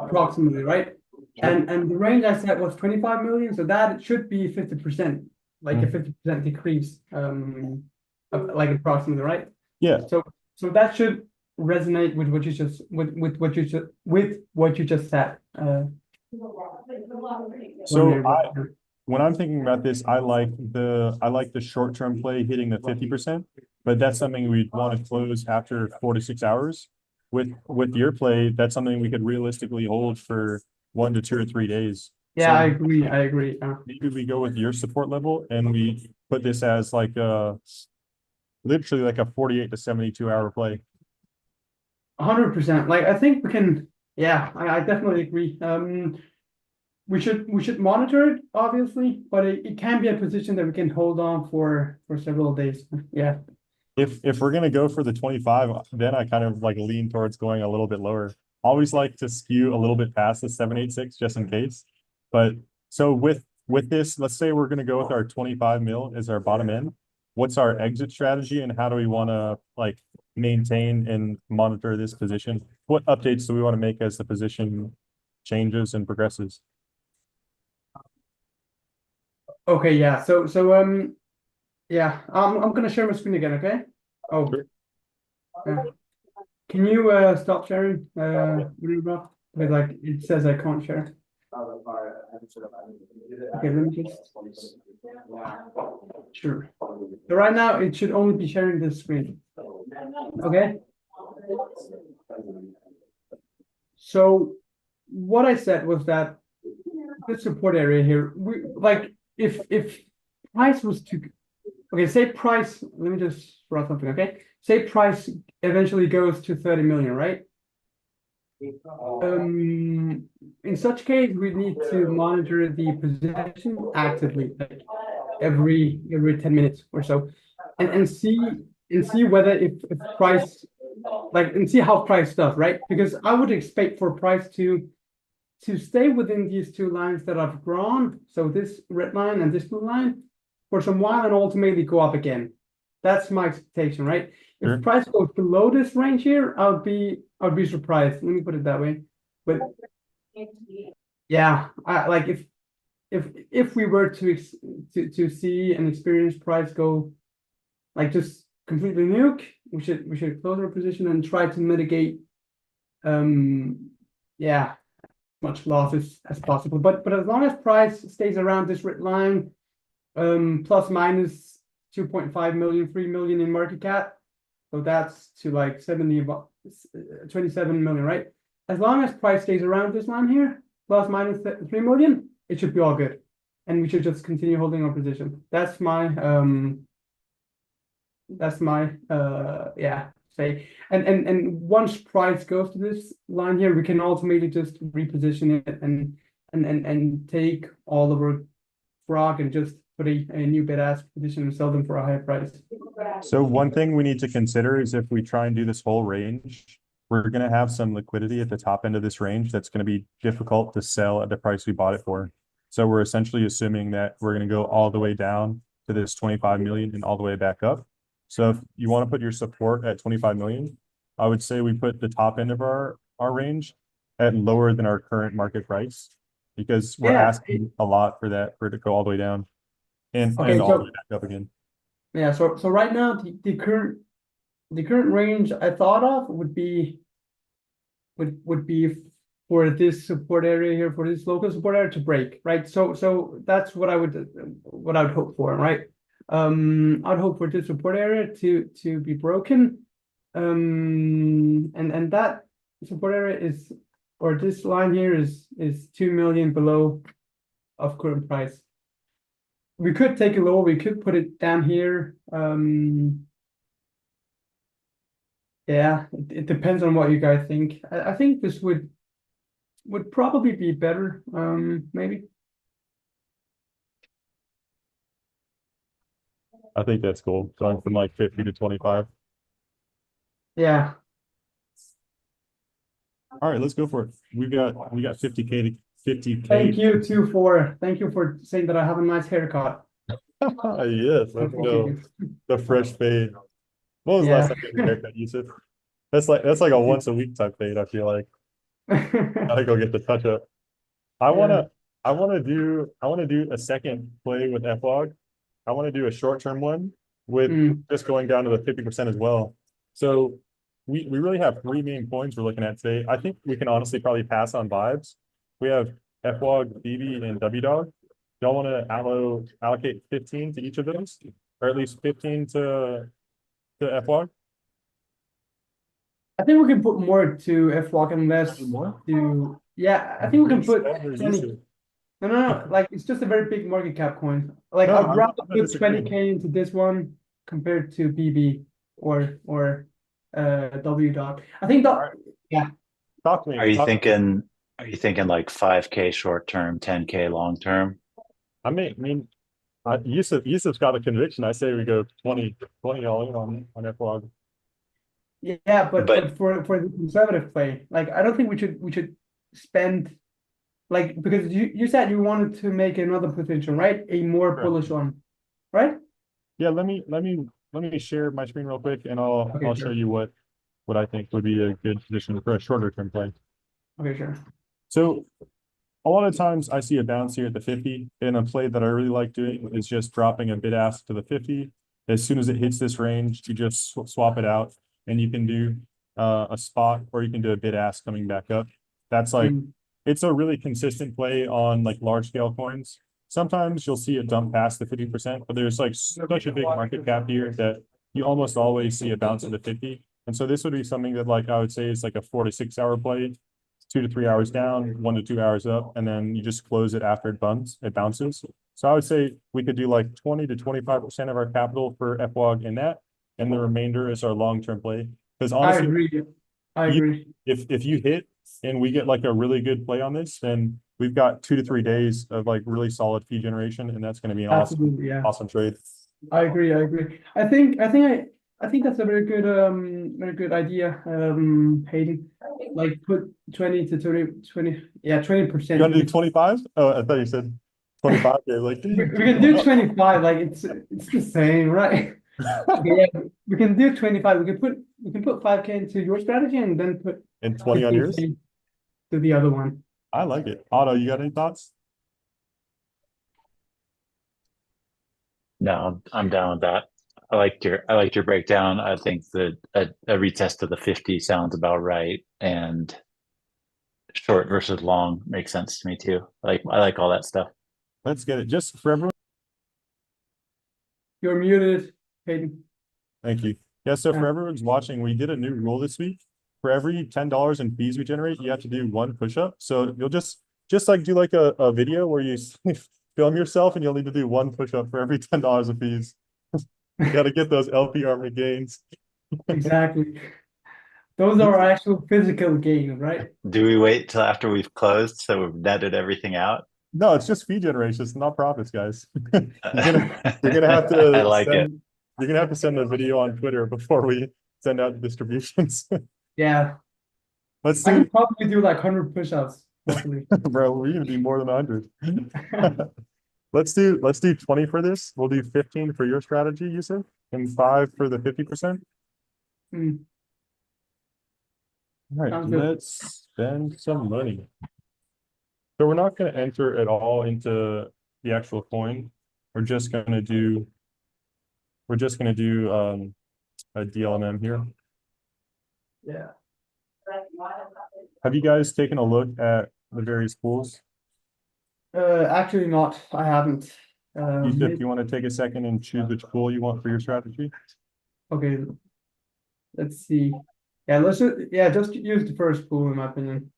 approximately, right? And the range I set was 25 million, so that should be 50%, like a 50% decrease, like approximately, right? Yeah. So that should resonate with what you just with what you just said. So when I'm thinking about this, I like the short-term play hitting the 50%, but that's something we'd want to close after 4 to 6 hours. With your play, that's something we could realistically hold for 1 to 2 or 3 days. Yeah, So I agree. maybe we go with your support level and we put this as like literally like a 48 to 72 hour play. 100%. Like I think we can. Yeah, I definitely agree. We should monitor it obviously, but it can be a position that we can hold on for several days. Yeah. If we're gonna go for the 25, then I kind of like lean towards going a little bit lower. Always like to skew a little bit past the 786 just in case. But so with this, let's say we're gonna go with our 25 mil as our bottom end. What's our exit strategy and how do we want to like maintain and monitor this position? What updates do we want to make as the position changes and progresses? Okay. Yeah. Yeah. I'm gonna share my screen again. Okay. Oh. Sure. Can you stop sharing? Because like it says I can't share. Okay, let me just. Sure. So right now it should only be sharing this screen. Okay. So what I said was that the support area here, we like if price was to okay, say price, let me just write something, okay? Say price eventually goes to 30 million, right? In such case, we need to monitor the position actively, like every 10 minutes or so, and see whether if price and see how price does, right? Because I would expect for price to stay within these two lines that I've drawn, so this red line and this blue line, for some while and ultimately go up again. That's my expectation, right? Sure. If price goes below this range here, I'd be surprised. Let me put it that way. But yeah, like if we were to see and experience price go like just completely nuke, we should close our position and try to mitigate yeah, much losses as possible. But as long as price stays around this red line, plus minus 2.5 million, 3 million in market cap. So that's to like 27 million, right? As long as price stays around this line here, plus minus 3 million, it should be all good. And we should just continue holding our position. That's my yeah, say. And once price goes to this line here, we can ultimately just reposition it and take all of our frog and just put a new bid-ask position and sell them for a higher price. So one thing we need to consider is if we try and do this whole range, we're gonna have some liquidity at the top end of this range that's gonna be difficult to sell at the price we bought it for. So we're essentially assuming that we're gonna go all the way down to this 25 million and all the way back up. So if you want to put your support at 25 million, I would say we put the top end of our range at lower than our current market price, because we're asking a lot for that, for it to go all the way down and all the way back up again. Yeah, so right now the current range I thought of would be for this support area here, for this local support area to break, right? So that's what I would hope for, right? I'd hope for this support area to be broken. And that support area is, or this line here is 2 million below of current price. We could take it lower, we could put it down here. Yeah, it depends on what you guys think. I think this would probably be better, maybe. I think that's cool, going from like 50 to 25. Yeah. All right, let's go for it. We got 50K to 50K. Thank you for saying that I have a nice haircut. Yes, let's go. The fresh fade. When was the last time you had a haircut, Yusuf? That's like a once a week type fade, I feel like. Gotta go get the touch up. I wanna do a second play with FLOG. I want to do a short-term one with just going down to the 50% as well. So we really have three main coins we're looking at today. I think we can honestly probably pass on vibes. We have FLOG, BB, and WDOG. Y'all want to allocate 15 to each of those, or at least 15 to FLOG? I think we can put more to FLOG and less to, yeah, I think we can put 20. No, like it's just a very big market cap coin. Like No, I'd rather I'm put 20K into this one compared to BB or WDOG. I think that, yeah. Talk to me. Are you thinking like 5K short term, 10K long term? I mean, Yusuf's got a conviction. I say we go 20 all in on FLOG. Yeah, but for the conservative play, like I don't think we should spend, like, because you said you wanted to make another position, right? A more bullish one, right? Yeah, let me share my screen real quick, and I'll show you what I think would be a good position for a shorter term play. Okay, sure. So a lot of times I see a bounce here at the 50, and a play that I really like doing is just dropping a bid ask to the 50. As soon as it hits this range, you just swap it out, and you can do a spot, or you can do a bid ask coming back up. That's like, it's a really consistent play on like large scale coins. Sometimes you'll see it dump past the 50%, but there's like such a big market cap here that you almost always see a bounce to the 50. And so this would be something that, like, I would say is like a 4 to 6 hour play 2 to 3 hours down, 1 to 2 hours up, and then you just close it after it bounces. So I would say we could do like 20 to 25% of our capital for FWOG in that, and the remainder is our long-term play. Because I honestly, agree. I you- agree. if you hit and we get like a really good play on this, then we've got 2 to 3 days of like really solid fee generation, and that's going to be an awesome, Absolutely, yeah. awesome trade. I agree. I think that's a very good idea, Hayden. Like put 20 to 20, yeah, 20%. You want to do 25? Oh, I thought you said 25. Yeah, like We can do 25, like it's the same, right? Okay, yeah, we can do 25. We can put 5K into your strategy and then put and 20 on yours. 15K to the other one. I like it. Otto, you got any thoughts? No, I'm down with that. I liked your breakdown. I think that a retest of the 50 sounds about right, and short versus long makes sense to me too. I like all that stuff. Let's get it. Just for everyone. You're muted, Hayden. Thank you. Yeah, so for Yeah. everyone's watching, we did a new rule this week. For every $10 in fees we generate, you have to do 1 push-up. So you'll just like do like a video where you film yourself, and you'll need to do 1 push-up for every $10 of fees. You got to get those LP army gains. Exactly. Those are actual physical gains, right? Do we wait till after we've closed so we've netted everything out? No, it's just fee generation. It's not profits, guys. You're gonna have to I like it. You're gonna have to send a video on Twitter before we send out the distributions. Yeah. Let's I do, can probably do like 100 push-ups, hopefully. bro. We're gonna do more than 100. Let's do 20 for this. We'll do 15 for your strategy, Yusuf, and 5 for the 50%. Hmm. All right, Sounds good. let's spend some money. So we're not going to enter at all into the actual coin. We're just going to do a DLMM here. Yeah. Have you guys taken a look at the various pools? Actually not. I haven't. Yusuf, you want to take a second and choose which pool you want for your strategy? Okay. Let's see. Yeah, just use the first pool in my opinion.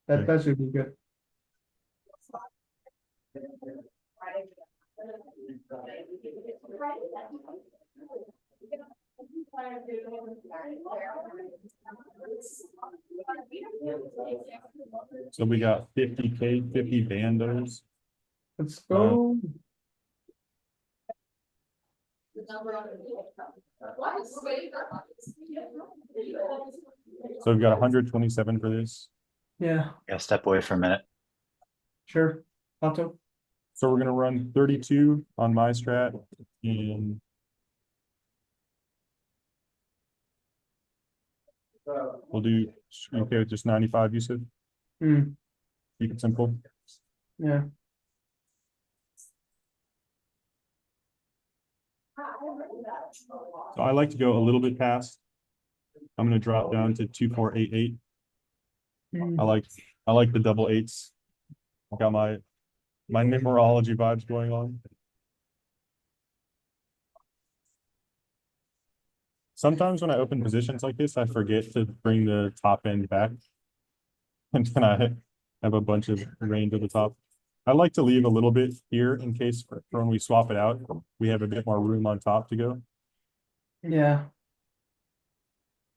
That should be good. So we got 50K, 50 bandos. Let's go. So we've got 127 for this. Yeah, Gotta step away for a minute. sure. Otto. So we're gonna run 32 on my strat, and we'll do okay with just 95, Yusuf. Hmm. Keep it simple. Yeah. So I like to go a little bit past. I'm gonna drop down to 2488. Hmm. I like the double eights. I got my numerology vibes going on. Sometimes when I open positions like this, I forget to bring the top end back. And then I have a bunch of range at the top. I like to leave a little bit here in case for when we swap it out, we have a bit more room on top to go. Yeah.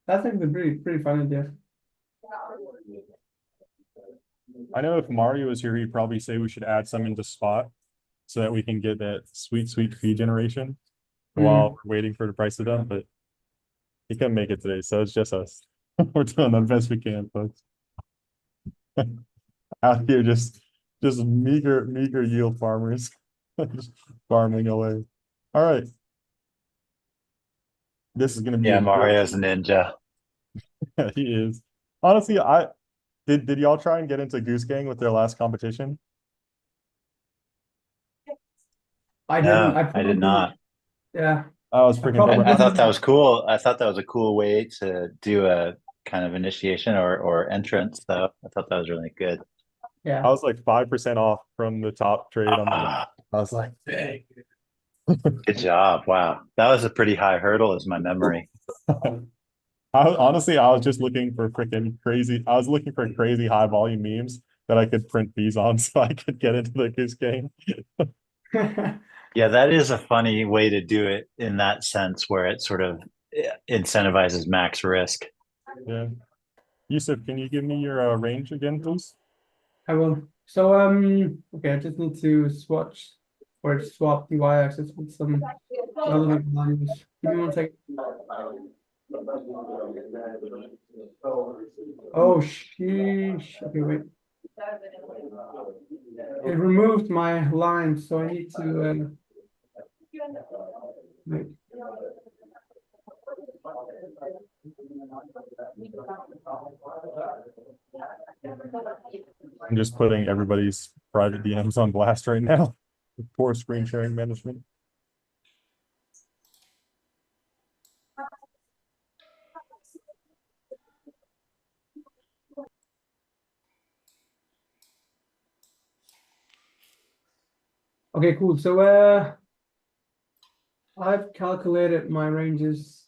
That's like the pretty fun idea. I know if Mario was here, he'd probably say we should add some into spot so that we can get that sweet fee generation while we're waiting for the price to dump, but he couldn't make it today, so it's just us. We're doing the best we can, folks. Out here, just meager yield farmers, just farming away. All right. This is gonna be Yeah, Mario's a ninja. he is. Honestly, did y'all try and get into Goose Gang with their last competition? I No, didn't. I did not. Yeah. I was freaking probably- over. I thought that was cool. I thought that was a cool way to do a kind of initiation or entrance. So I thought that was really good. Yeah. I was like 5% off from the top trade on the. Ah, I was like, dang. good job. Wow. That was a pretty high hurdle is my memory. I Honestly, I was just looking for freaking crazy. I was looking for crazy high volume memes that I could print these on so I could get into the goose game. Yeah, that is a funny way to do it in that sense where it sort of incentivizes max risk. Yeah. Yusuf, can you give me your range again, please? I will. So okay, I just need to swap the y-axis with some relevant values. Give me one second. Oh sheesh. Okay, wait. It removed my line, so I need to wait. I'm just putting everybody's private DMs on blast right now. Poor screen sharing management. Okay, cool. So I've calculated my ranges.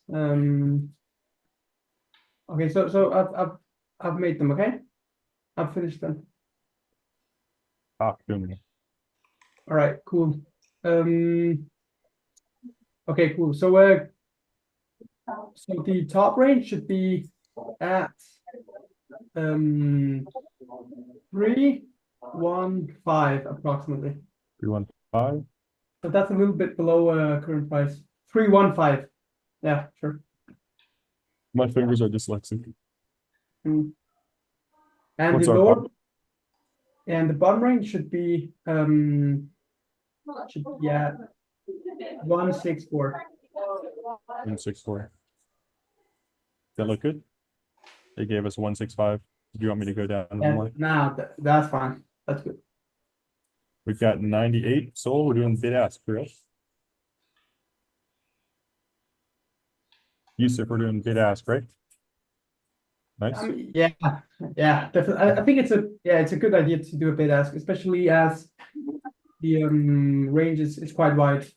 Okay, so I've made them, okay? I've finished them. Talk to me. All right, cool. Okay, cool. So so the top range should be at 315 approximately. 315. So that's a little bit below current price. 315. Yeah, sure. My fingers are dyslexic. Mm. And What's the our lower bottom? and the bottom range should be at 164. 164. That look good? They gave us 165. Do you want me to go down one more? And now that's fine. That's good. We've got 98 sold. We're doing bid ask, correct? Yusuf, we're doing bid ask, right? Nice. Yeah, definitely. I think it's a good idea to do a bid ask, especially as the range is quite wide.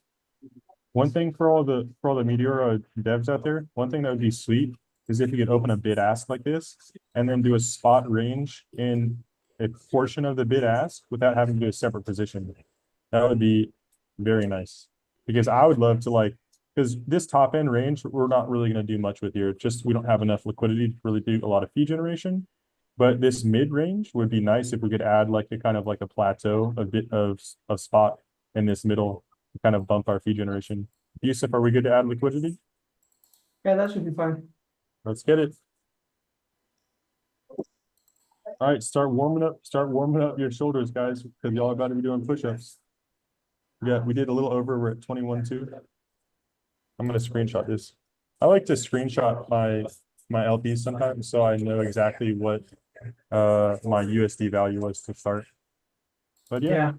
One thing for all the Meteora devs out there, one thing that would be sweet is if you could open a bid ask like this and then do a spot range in a portion of the bid ask without having to do a separate position. That would be very nice. Because I would love to like, because this top end range, we're not really going to do much with here. Just we don't have enough liquidity to really do a lot of fee generation. But this mid range would be nice if we could add like a kind of like a plateau, a bit of spot in this middle to kind of bump our fee generation. Yusuf, are we good to add liquidity? Yeah, that should be fine. Let's get it. All right, start warming up your shoulders, guys, because y'all about to be doing push-ups. Yeah, we did a little over. We're at 21.2. I'm gonna screenshot this. I like to screenshot my LPs sometimes so I know exactly what my USD value was to start. But yeah,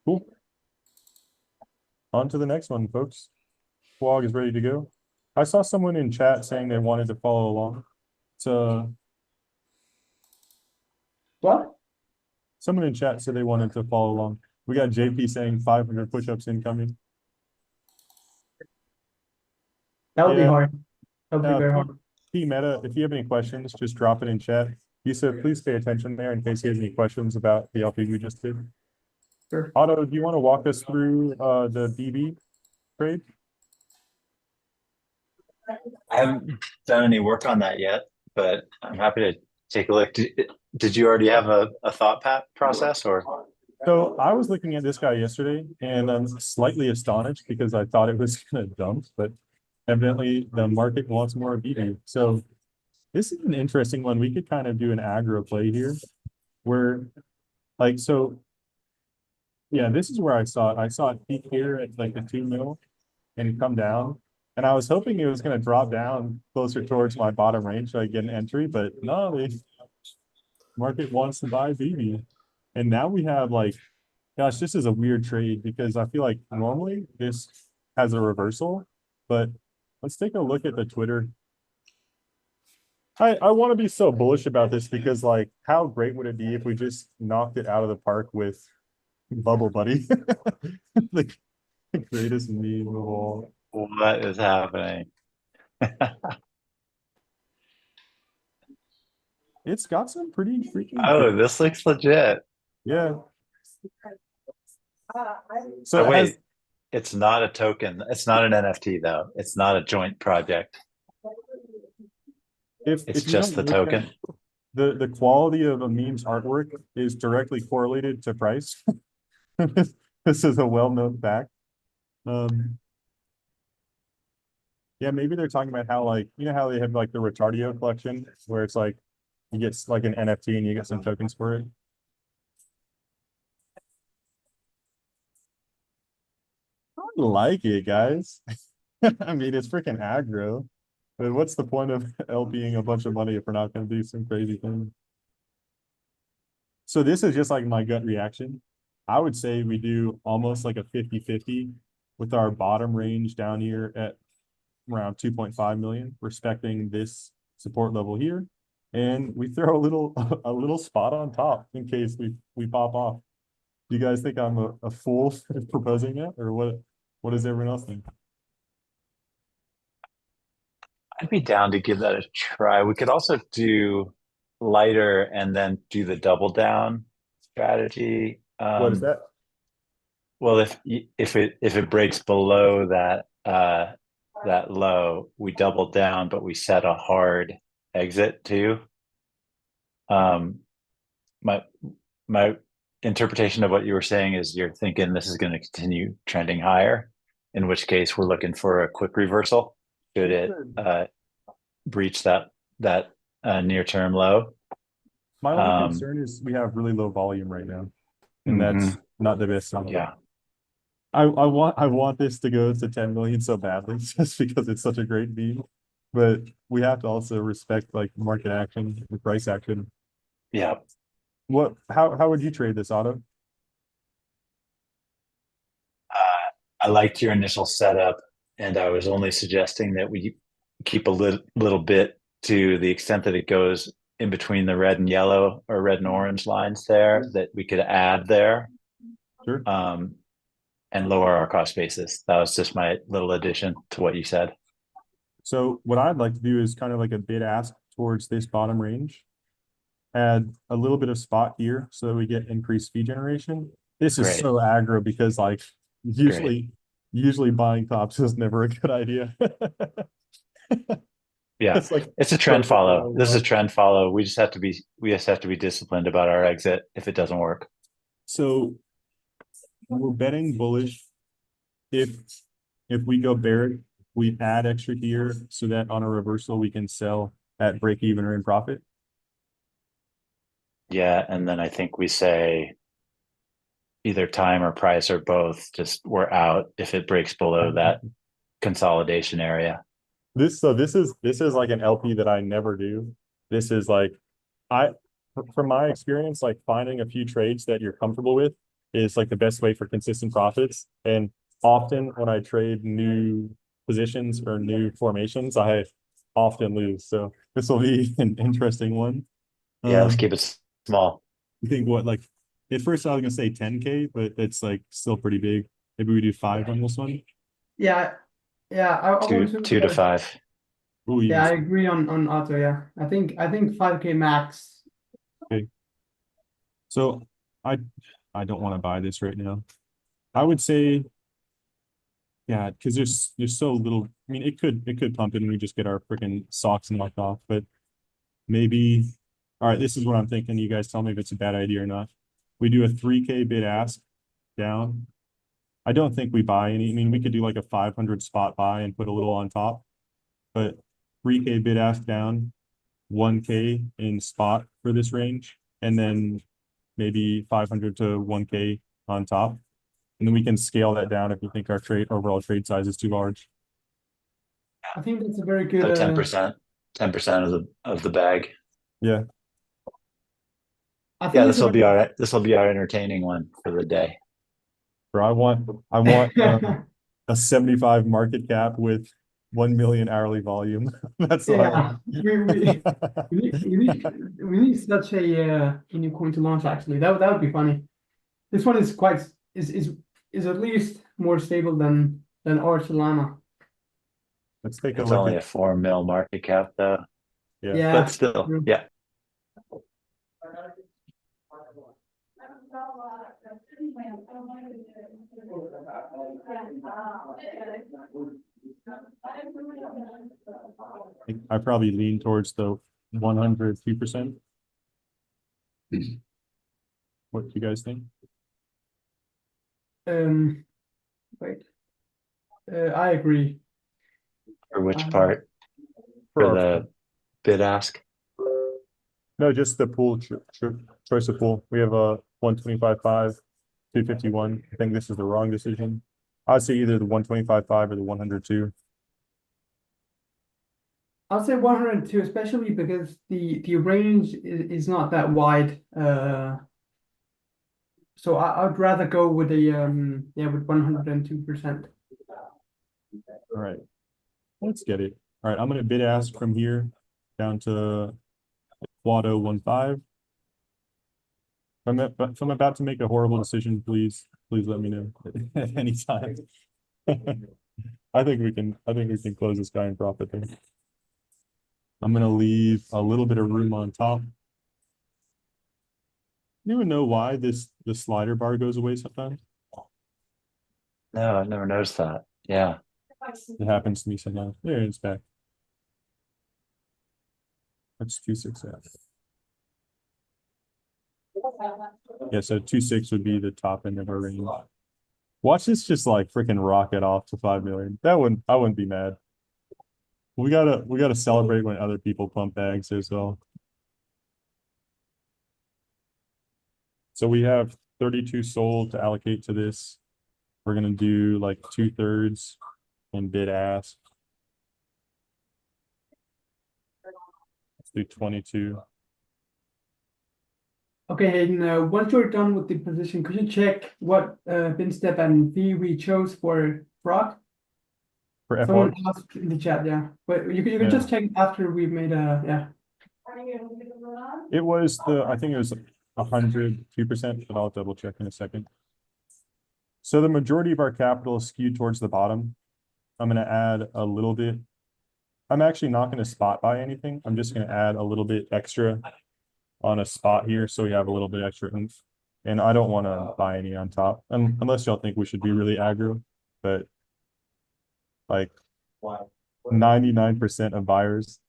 cool. On to the next one, folks. Vlog is ready to go. I saw someone in chat saying they wanted to follow along. So What? someone in chat said they wanted to follow along. We got JP saying 500 push-ups incoming. That would be Yeah. hard. That would be very hard. P Meta, if you have any questions, just drop it in chat. Yusuf, please pay attention there in case he has any questions about the LP we just did. Sure. Otto, do you want to walk us through the BB trade? I haven't done any work on that yet, but I'm happy to take a look. Did you already have a thought process or? So I was looking at this guy yesterday and I'm slightly astonished because I thought it was gonna dump, but evidently the market wants more BB. So this is an interesting one. We could kind of do an aggro play here where like, so yeah, this is where I saw it. I saw it peak here at like the 2 mil and come down. And I was hoping it was going to drop down closer towards my bottom range so I get an entry, but no, the market wants to buy BB. And now we have like, gosh, this is a weird trade because I feel like normally this has a reversal, but let's take a look at the Twitter. I want to be so bullish about this because like, how great would it be if we just knocked it out of the park with Bubble Buddy? the greatest meme of all. What is happening? It's got some pretty freaking Oh, good. this looks legit. Yeah. So Oh, it has wait, it's not a token. It's not an NFT though. It's not a joint project. It's if you just don't the look at token. the quality of a meme's artwork is directly correlated to price. This is a well-known fact. Yeah, maybe they're talking about how, like, you know how they have like the Retardio collection where it's like you get like an NFT and you get some tokens for it. I like it, guys. I mean, it's freaking aggro. But what's the point of LPing a bunch of money if we're not going to do some crazy thing? So this is just like my gut reaction. I would say we do almost like a 50-50 with our bottom range down here at around 2.5 million, respecting this support level here. And we throw a little spot on top in case we pop off. Do you guys think I'm a fool for proposing that, or what does everyone else think? I'd be down to give that a try. We could also do lighter and then do the double down strategy. What is that? Well, if it breaks below that low, we double down, but we set a hard exit too. My my interpretation of what you were saying is you're thinking this is going to continue trending higher, in which case we're looking for a quick reversal should it breach that near term low. My only Um, concern is we have really low volume right now, and that's mhm, not the best sign. yeah. I want this to go to 10 million so badly just because it's such a great meme. But we have to also respect like market action, the price action. Yeah. How would you trade this, Otto? I liked your initial setup, and I was only suggesting that we keep a little bit to the extent that it goes in between the red and yellow or red and orange lines there that we could add there, Sure. and lower our cost basis. That was just my little addition to what you said. So what I'd like to do is kind of like a bid ask towards this bottom range. Add a little bit of spot here so that we get increased fee generation. This is Great. so aggro because like Great. usually buying tops is never a good idea. Yeah, It's like it's a so trend follow. This is a trend follow. We just have to be disciplined about our exit if it doesn't work. So we're betting bullish. If we go bearish, we add extra here so that on a reversal we can sell at break even or in profit. Yeah, and then I think we say either time or price or both. Just we're out if it breaks below that consolidation area. This is like an LP that I never do. This is like I from my experience, like finding a few trades that you're comfortable with is like the best way for consistent profits. And often when I trade new positions or new formations, I often lose. So this will be an interesting one. Yeah, let's keep it small. You think what, like at first I was gonna say 10K, but it's like still pretty big. Maybe we do 5 on this one. Yeah, yeah, I want to. 2 to 5. Ooh, Yeah, I even agree on Otto. Yeah, I think 5K max. okay. So I don't want to buy this right now. I would say, yeah, because there's so little. I mean, it could pump it and we just get our freaking socks knocked off. But maybe, all right, this is what I'm thinking. You guys tell me if it's a bad idea or not. We do a 3K bid ask down. I don't think we buy any. I mean, we could do like a 500 spot buy and put a little on top, but 3K bid ask down, 1K in spot for this range, and then maybe 500 to 1K on top. And then we can scale that down if we think our overall trade size is too large. I think that's a very good. So 10%, 10% of the bag. Yeah. I think Yeah, it's this will be our entertaining one for the day. Bro, I want a 75 market cap with 1 million hourly volume. That's what I Yeah, want. we need such a new coin to launch. Actually, that would be funny. This one is quite is at least more stable than our Solana. Let's take a It's look only at a 4 mil market cap though, yeah. Yeah, but still, true. yeah. I probably lean towards the 102%. What do you guys think? Wait. I agree. For which Um, part? For For our the bid ask? No, just the pool choice of pool. We have a 125.5, 251. I think this is the wrong decision. I'd say either the 125.5 or the 102. I'll say 102, especially because the range is not that wide. So I'd rather go with a yeah, with 102%. All right, let's get it. All right, I'm gonna bid ask from here down to quad 015. If I'm about to make a horrible decision, please let me know at any time. I think we can close this guy in profit there. I'm gonna leave a little bit of room on top. You even know why the slider bar goes away sometimes? No, I never noticed that. Yeah. It happens to me sometimes. There it's back. That's 2.6F. Yeah, so 2.6 would be the top end of our range. Watch this just like freaking rocket off to 5 million. I wouldn't be mad. We gotta celebrate when other people pump bags as well. So we have 32 sold to allocate to this. We're gonna do like 2/3 and bid ask. Let's do 22. Okay, Hayden, once you're done with the position, could you check what bin step and V we chose for Brock? For Someone FR. asked in the chat, yeah. But you can Yeah. just check after we made a yeah. It was I think it was 102%, but I'll double check in a second. So the majority of our capital is skewed towards the bottom. I'm gonna add a little bit. I'm actually not gonna spot buy anything. I'm just gonna add a little bit extra on a spot here, so we have a little bit extra oomph. And I don't want to buy any on top, unless y'all think we should be really aggro. But like 99% of buyers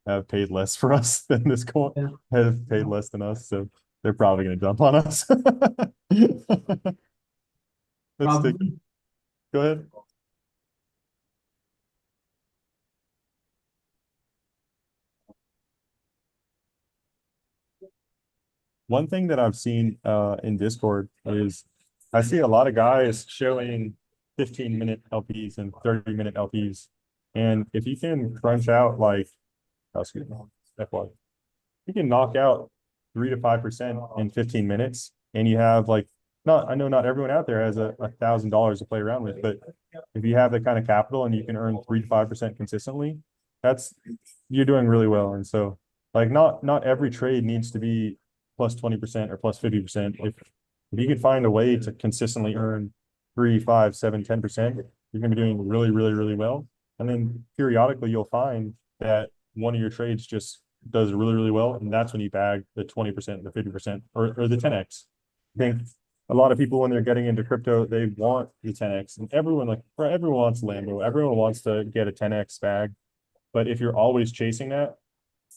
have paid less for us than this coin, Yeah. have paid less than us, so they're probably gonna jump on us. Let's take, Probably. go ahead. One thing that I've seen in Discord is I see a lot of guys showing 15-minute LPs and 30-minute LPs. And if you can crunch out like, oh, excuse me, F1, you can knock out 3 to 5% in 15 minutes, and you have like, I know not everyone out there has $1,000 to play around with, but if you have that kind of capital and you can earn 3 to 5% consistently, you're doing really well. And so like not every trade needs to be plus 20% or plus 50%. If you can find a way to consistently earn 3, 5, 7, 10%, you're gonna be doing really, really, really well. And then periodically you'll find that one of your trades just does really, really well. And that's when you bag the 20%, the 50%, or the 10x. I think a lot of people, when they're getting into crypto, they want the 10x, and everyone wants Lambo, everyone wants to get a 10x bag. But if you're always chasing that,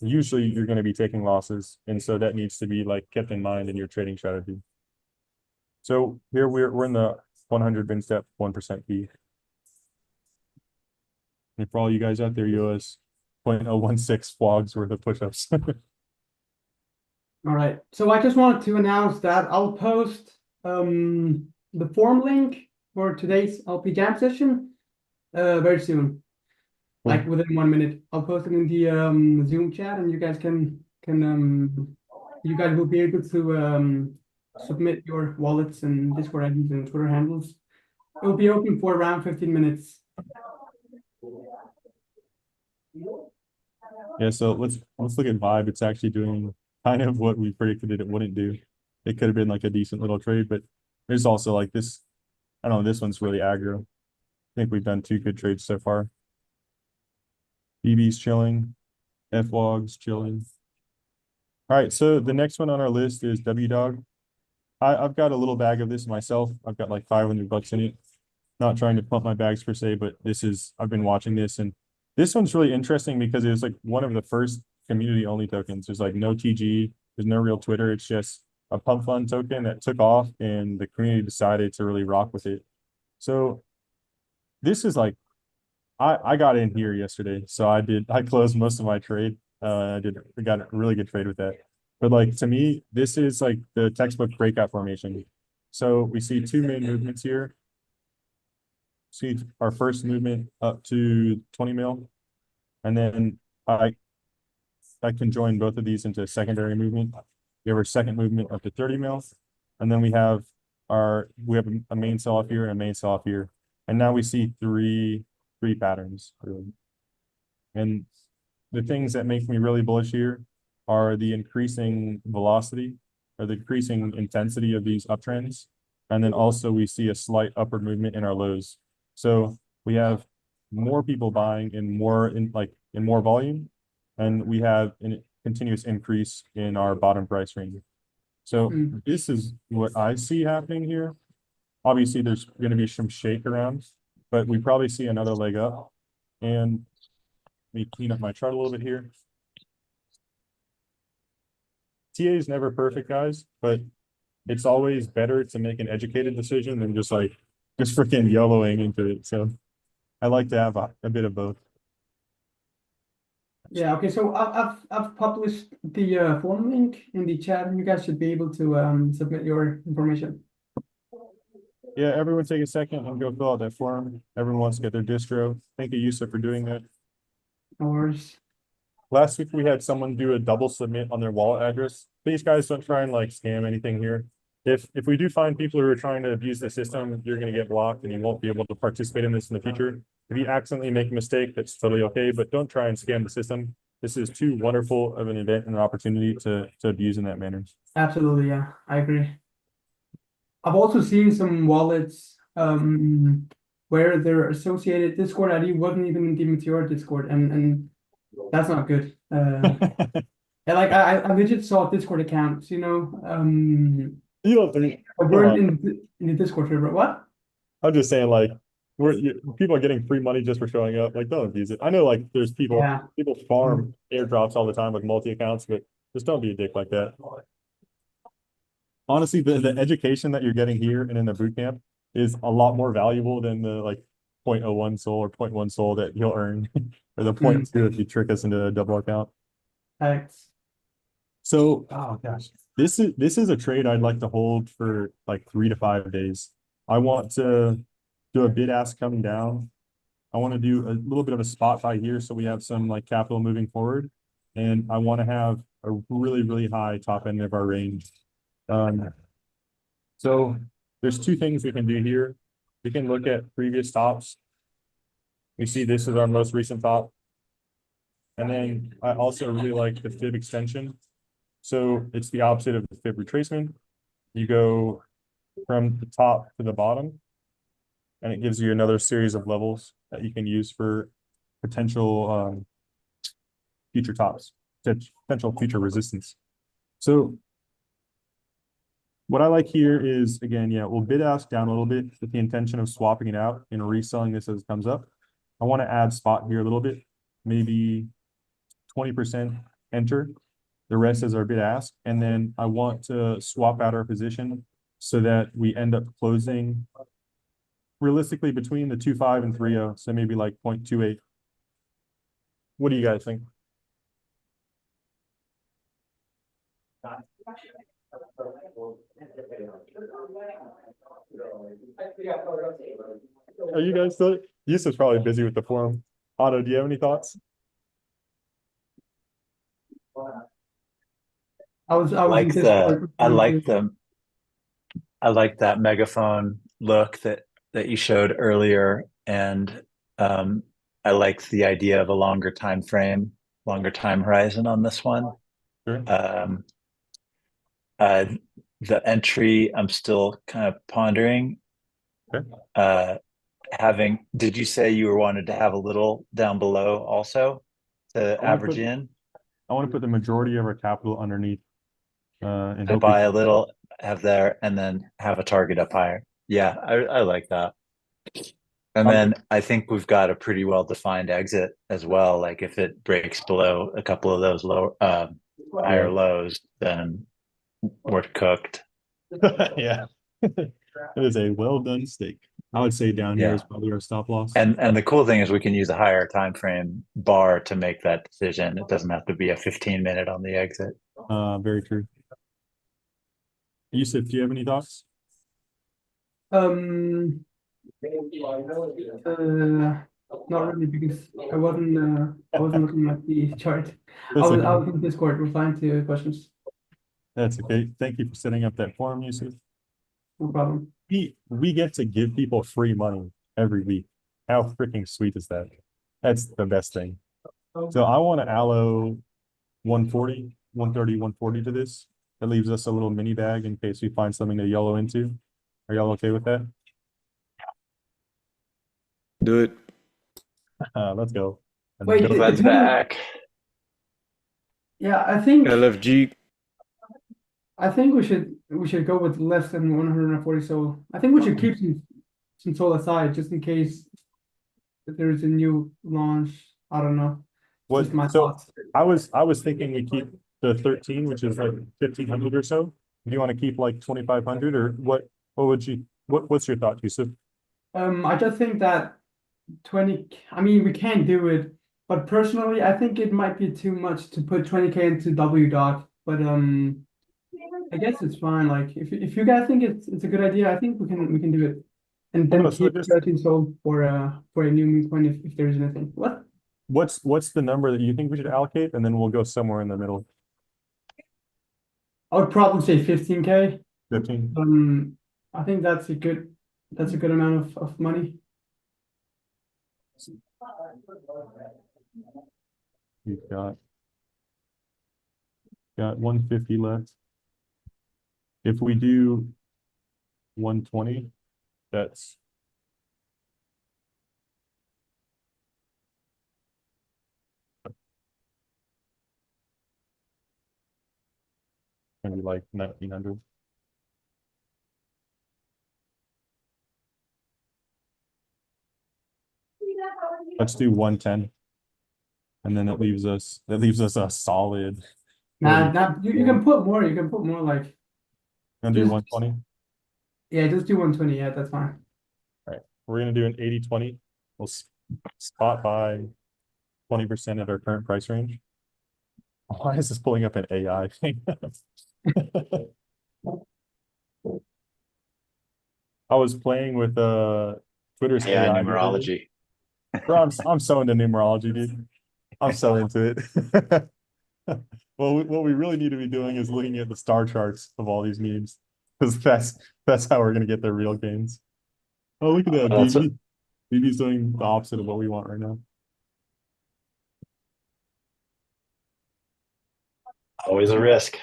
usually you're going to be taking losses. And so that needs to be like kept in mind in your trading strategy. So here we're in the 100 bin step, 1% fee. And for all you guys out there, US 0.016 flogs worth of push-ups. All right. So I just wanted to announce that I'll post the form link for today's LP Jam session very soon. Like within 1 minute. I'll post it in the Zoom chat, and you guys you guys will be able to submit your wallets and Discord IDs and Twitter handles. It will be open for around 15 minutes. Yeah, so let's look at Vibe. It's actually doing kind of what we predicted it wouldn't do. It could have been like a decent little trade, but there's also like this, I don't know, this one's really aggro. I think we've done 2 good trades so far. BB's chilling, FWOG's chilling. All right, so the next one on our list is WDog. I've got a little bag of this myself. I've got like 500 bucks in it. Not trying to pump my bags per se, but I've been watching this, and this one's really interesting because it was like one of the first community only tokens. There's like no TG, there's no real Twitter. It's just a pump fund token that took off and the community decided to really rock with it. So this is like, I got in here yesterday. So I closed most of my trade. I got a really good trade with that. But like to me, this is like the textbook breakout formation. So we see two main movements here. See our first movement up to 20 mil. And then I can join both of these into a secondary movement. We have our second movement up to 30 mil. And then we have a main sell off here and a main sell off here. And now we see three patterns really. And the things that make me really bullish here are the increasing velocity or the increasing intensity of these uptrends. And then also we see a slight upward movement in our lows. So we have more people buying in more volume, and we have a continuous increase in our bottom price range. So this is what I see happening here. Obviously, there's going to be some shake around, but we probably see another leg up. And let me clean up my chart a little bit here. TA is never perfect, guys, but it's always better to make an educated decision than just freaking YOLOing into it. So I like to have a bit of both. Yeah, okay, so I've published the form link in the chat, and you guys should be able to submit your information. Yeah, everyone take a second and go fill out that form. Everyone wants to get their distro. Thank you, Yusuf, for doing that. No worries. Last week we had someone do a double submit on their wallet address. Please, guys, don't try and like scam anything here. If we do find people who are trying to abuse the system, you're going to get blocked and you won't be able to participate in this in the future. If you accidentally make a mistake, that's totally okay, but don't try and scam the system. This is too wonderful of an event and an opportunity to abuse in that manner. Absolutely, yeah, I agree. I've also seen some wallets where their associated Discord ID wasn't even in the Meteora Discord, and that's not good. Yeah, like I legit saw Discord accounts, You don't think, weren't in the Discord server. What? I'm just saying, like, people are getting free money just for showing up. Like, don't abuse it. I know, like, there's people farm airdrops all the time with multi accounts, but just don't be a dick like that. Honestly, the education that you're getting here and in the boot camp is a lot more valuable than the like 0.01 soul or 0.1 soul that you'll earn, or the 0.2 if you trick us into a double account. Thanks. So, oh gosh, this is a trade I'd like to hold for like 3 to 5 days. I want to do a bid ask coming down. I want to do a little bit of a spot buy here so we have some like capital moving forward. And I want to have a really, really high top end of our range. So there's two things we can do here. We can look at previous tops. We see this is our most recent top. And then I also really like the fib extension. So it's the opposite of the fib retracement. You go from the top to the bottom, and it gives you another series of levels that you can use for potential future tops, potential future resistance. So what I like here is, again, yeah, we'll bid ask down a little bit with the intention of swapping it out and reselling this as it comes up. I want to add spot here a little bit, maybe 20% enter. The rest is our bid ask. And then I want to swap out our position so that we end up closing realistically between the 2.5 and 3.0. So maybe like 0.28. What do you guys think? Are you guys still? Yusuf's probably busy with the forum. Otto, do you have any thoughts? I like that megaphone look that you showed earlier, and I like the idea of a longer time frame, longer time horizon on this one. Sure. The entry, I'm still kind of pondering. Okay. Did you say you wanted to have a little down below also to average in? I want to put the majority of our capital underneath. And buy a little have there, and then have a target up higher. Yeah, I like that. And Um, then I think we've got a pretty well defined exit as well. Like if it breaks below a couple of those low higher lows, then we're cooked. Yeah. It is a well done steak. I would say down here Yeah. is probably our stop loss. And the cool thing is we can use a higher time frame bar to make that decision. It doesn't have to be a 15-minute on the exit. Very true. Yusuf, do you have any thoughts? Um, not really because I wasn't looking at the chart. I That's was okay. in Discord replying to questions. That's okay. Thank you for setting up that forum, Yusuf. No problem. We get to give people free money every week. How freaking sweet is that? That's the best thing. So I want to allo 140, 130, 140 to this. That leaves us a little mini bag in case we find something to yellow into. Are y'all okay with that? Do it. Let's go. And Wait, don't- Glad's back. Yeah, I think I love G. we should go with less than 140. So I think we should keep some soul aside just in case if there's a new launch. I don't know. What, Just my so thoughts. I was thinking we keep the 13, which is like 1,500 or so. Do you want to keep like 2,500 or what would you, what's your thought, Yusuf? I just think that 20. I mean, we can do it, but personally, I think it might be too much to put 20K into W dot. But I guess it's fine. Like if you guys think it's a good idea, I think we can do it, and then So keep 13 sold for a new meme coin if there's anything. What? What's the number that you think we should allocate? And then we'll go somewhere in the middle. I would probably say 15K. 15. I think that's a good amount of money. We've got 150 left. If we do 120, that's gonna be like 1,900. Let's do 110. And then that leaves us a solid. Nah, you can put more. You can put more. Like Gonna do just 120. yeah, just do 120. Yeah, that's fine. All right. We're gonna do an 80-20. We'll spot buy 20% at our current price range. Why is this pulling up an AI thing? I was playing with Twitter's AI AI the other day. numerology. Bro, I'm so into numerology, dude. I'm so into it. Well, what we really need to be doing is looking at the star charts of all these memes, because that's how we're gonna get the real gains. Oh, look at that, That's BB. BB's doing the opposite of what we want right now. always a risk.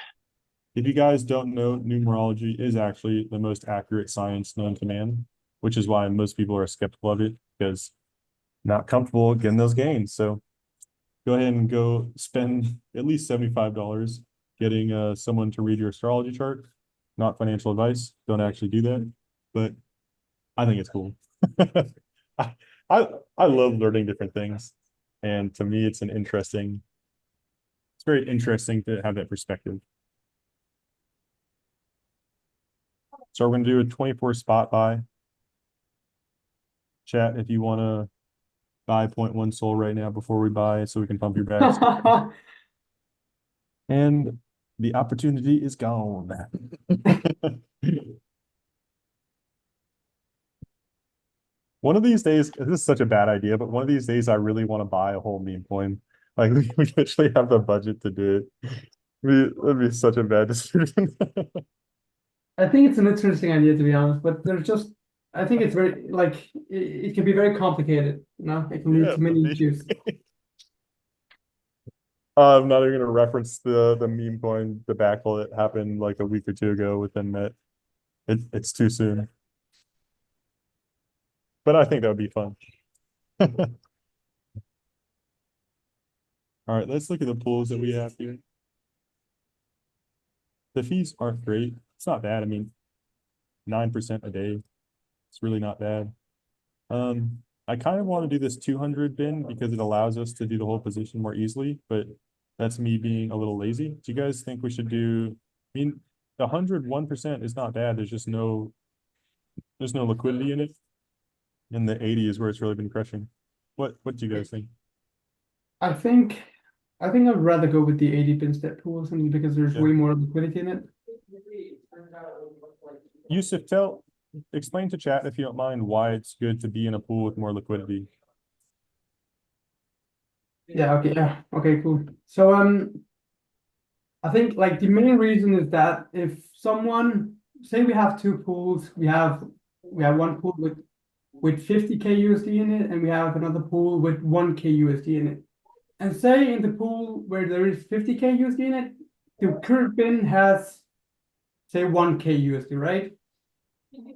If you guys don't know, numerology is actually the most accurate science known to man, which is why most people are skeptical of it, because not comfortable getting those gains. So go ahead and go spend at least $75 getting someone to read your astrology chart. Not financial advice. Don't actually do that, but I think it's cool. I, I love learning different things, and to me, it's very interesting to have that perspective. So we're gonna do a 24 spot buy. Chat if you want to buy 0.1 soul right now before we buy, so we can pump your bags. And the opportunity is gone. One of these days, this is such a bad idea, but one of these days I really want to buy a whole meme coin. Like we actually have the budget to do it. That'd be such a bad decision. I think it's an interesting idea to be honest, but I think it's very like it can be very complicated. It can lead Yeah, to many issues. I'm not even gonna reference the meme coin debacle that happened like a week or two ago within that. It's too soon. But I think that would be fun. All right, let's look at the pools that we have here. The fees aren't great. it's not bad. I mean, 9% a day. It's really not bad. I kind of want to do this 200 bin because it allows us to do the whole position more easily, but that's me being a little lazy. Do you guys think we should do, I mean, the 101% is not bad. There's no liquidity in it. And the 80 is where it's really been crushing. What do you guys think? I think I'd rather go with the 80 bin step pool simply because there's Yeah. way more liquidity in it. Yusuf, explain to chat if you don't mind why it's good to be in a pool with more liquidity. Yeah, okay, cool. So I think like the main reason is that if someone say we have two pools, we have one pool with 50k USD in it, and we have another pool with 1k USD in it. And say in the pool where there is 50k USD in it, the current bin has say 1k USD, right?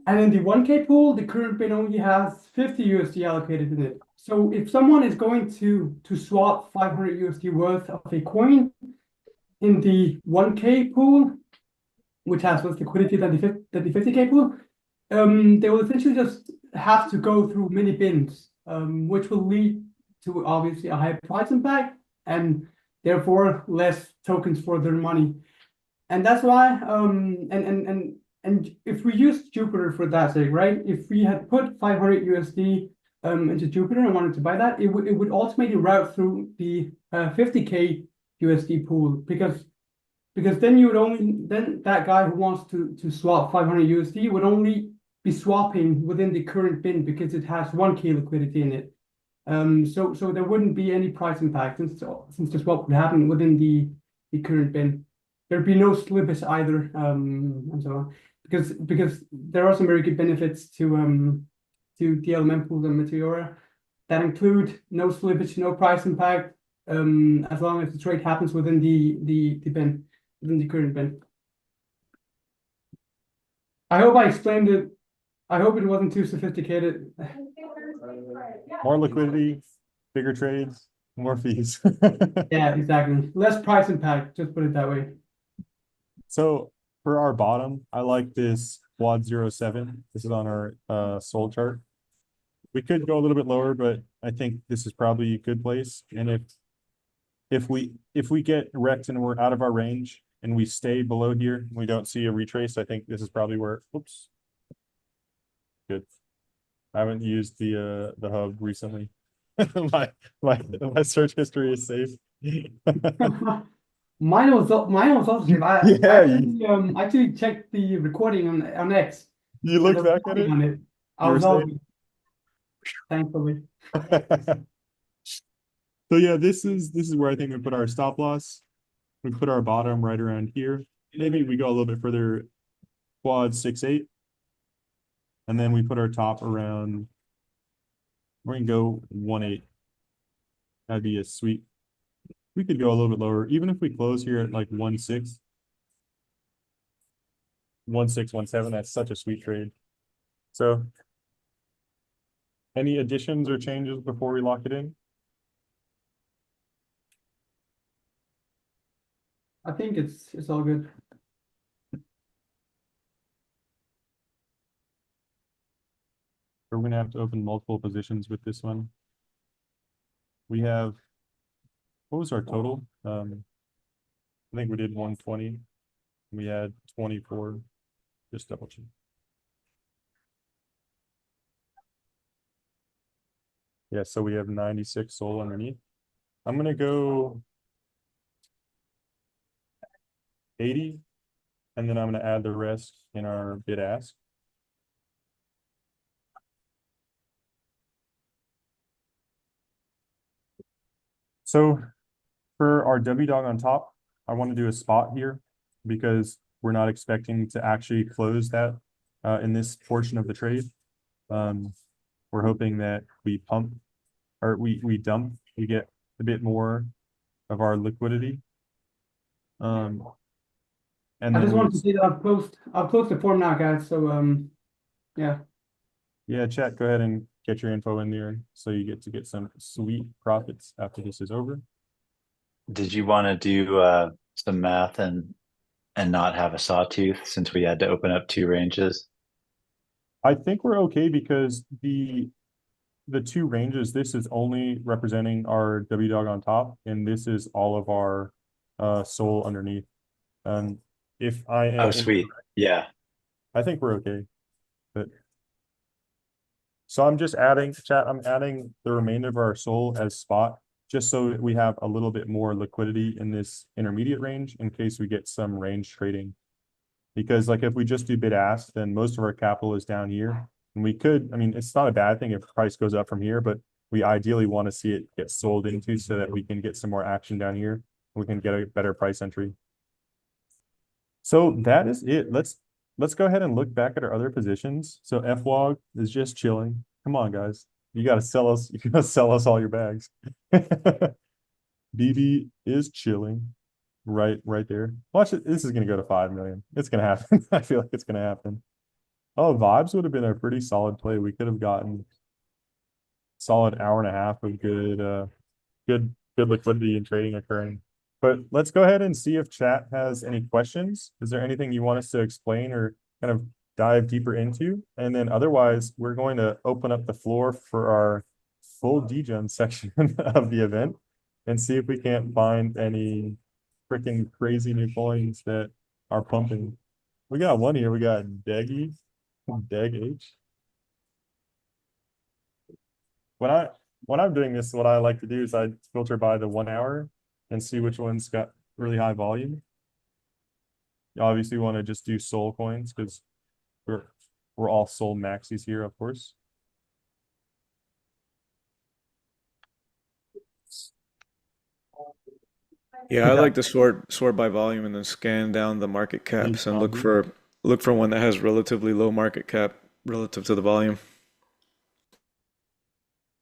And in the 1k pool, the current bin only has 50 USD allocated in it. So if someone is going to swap 500 USD worth of a coin in the 1k pool, which has less liquidity than the 50k pool, they will essentially just have to go through many bins, which will lead to obviously a high price impact and therefore less tokens for their money. And that's why, and if we use Jupiter for that sake, right? If we had put 500 USD into Jupiter and wanted to buy that, it would ultimately route through the 50k USD pool because then you would then that guy who wants to swap 500 USD would only be swapping within the current bin because it has 1k liquidity in it. So there wouldn't be any price impact since the swap would happen within the current bin. There'd be no slippage either, and so on, because there are some very good benefits to the element pool and Meteora that include no slippage, no price impact, as long as the trade happens within the bin, within the current bin. I hope I explained it. I hope it wasn't too sophisticated. More liquidity, bigger trades, more fees. Yeah, exactly. Less price impact, just put it that way. So for our bottom, I like this quad 07. This is on our soul chart. We could go a little bit lower, but I think this is probably a good place. And if we get wrecked and we're out of our range and we stay below here and we don't see a retrace, I think this is probably where, oops. Good. I haven't used the hub recently. my search history is safe. Mine was also safe. Yeah, actually checked the recording on X. You looked back at it? On it. I You were was all safe? thankfully. So yeah, this is where I think we put our stop loss. We put our bottom right around here. Maybe we go a little bit further, quad 6-8. And then we put our top around, we're gonna go 1-8. That'd be a sweet. We could go a little bit lower, even if we close here at like 1-6. 1-6, 1-7, that's such a sweet trade. So any additions or changes before we lock it in? I think it's all good. We're gonna have to open multiple positions with this one. We have, what was our total? I think we did 120. We had 24. Just double check. Yeah, so we have 96 soul underneath. I'm gonna go 80, and then I'm gonna add the rest in our bid ask. So for our W dog on top, I want to do a spot here because we're not expecting to actually close that in this portion of the trade. We're hoping that we pump or we dump, we get a bit more of our liquidity. And I then just wanted to see that I've closed the form now, guys. So yeah. Yeah, chat, go ahead and get your info in there so you get to get some sweet profits after this is over. Did you want to do some math and and not have a sawtooth since we had to open up 2 ranges? I think we're okay because the 2 ranges, this is only representing our W dog on top, and this is all of our soul underneath. If I am Oh, sweet. Yeah. I think we're okay. But so I'm just adding chat, I'm adding the remainder of our soul as spot, just so that we have a little bit more liquidity in this intermediate range in case we get some range trading. Because like if we just do bid ask, then most of our capital is down here. And we could, I mean, it's not a bad thing if price goes up from here, but we ideally want to see it get sold into so that we can get some more action down here. We can get a better price entry. So that is it. Let's go ahead and look back at our other positions. So FWOG is just chilling. Come on, guys. You gotta sell us, you gotta sell us all your bags. BB is chilling. Right there. Watch it. This is gonna go to 5 million. It's gonna happen. I feel like it's gonna happen. Oh, vibes would have been a pretty solid play. We could have gotten solid hour and a half of good liquidity and trading occurring. But let's go ahead and see if chat has any questions. Is there anything you want us to explain or kind of dive deeper into? And then otherwise, we're going to open up the floor for our full degen section of the event and see if we can't find any freaking crazy new coins that are pumping. We got one here. We got Deggy, Deg H. When I'm doing this, what I like to do is I filter by the 1 hour and see which ones got really high volume. You obviously want to just do soul coins because we're all soul maxis here, of course. Yeah, I like to sort by volume and then scan down the market caps and look for one that has relatively low market cap relative to the volume.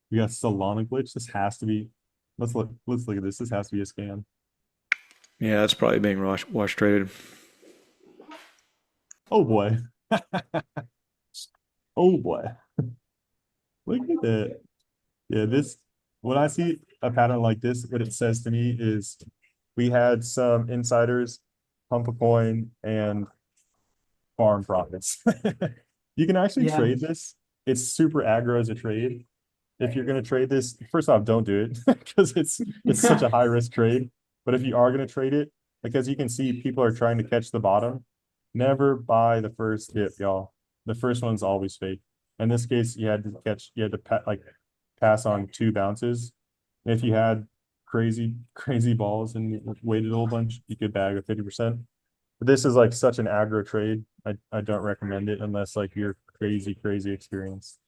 We got Solana glitch. This has to be. Let's look at this. This has to be a scam. Yeah, that's probably being wash traded. Oh boy. Oh boy. Look at that. Yeah, when I see a pattern like this, what it says to me is we had some insiders pump a coin and farm profits. You can actually Yeah. trade this. It's super aggro as a trade. If you're going to trade this, first off, don't do it because it's such a high risk trade. But if you are going to trade it, because you can see people are trying to catch the bottom, never buy the first dip, y'all. The first one's always fake. In this case, you had to pass on 2 bounces. If you had crazy balls and waited a whole bunch, you could bag a 50%. But this is like such an aggro trade. I don't recommend it unless like you're crazy experienced.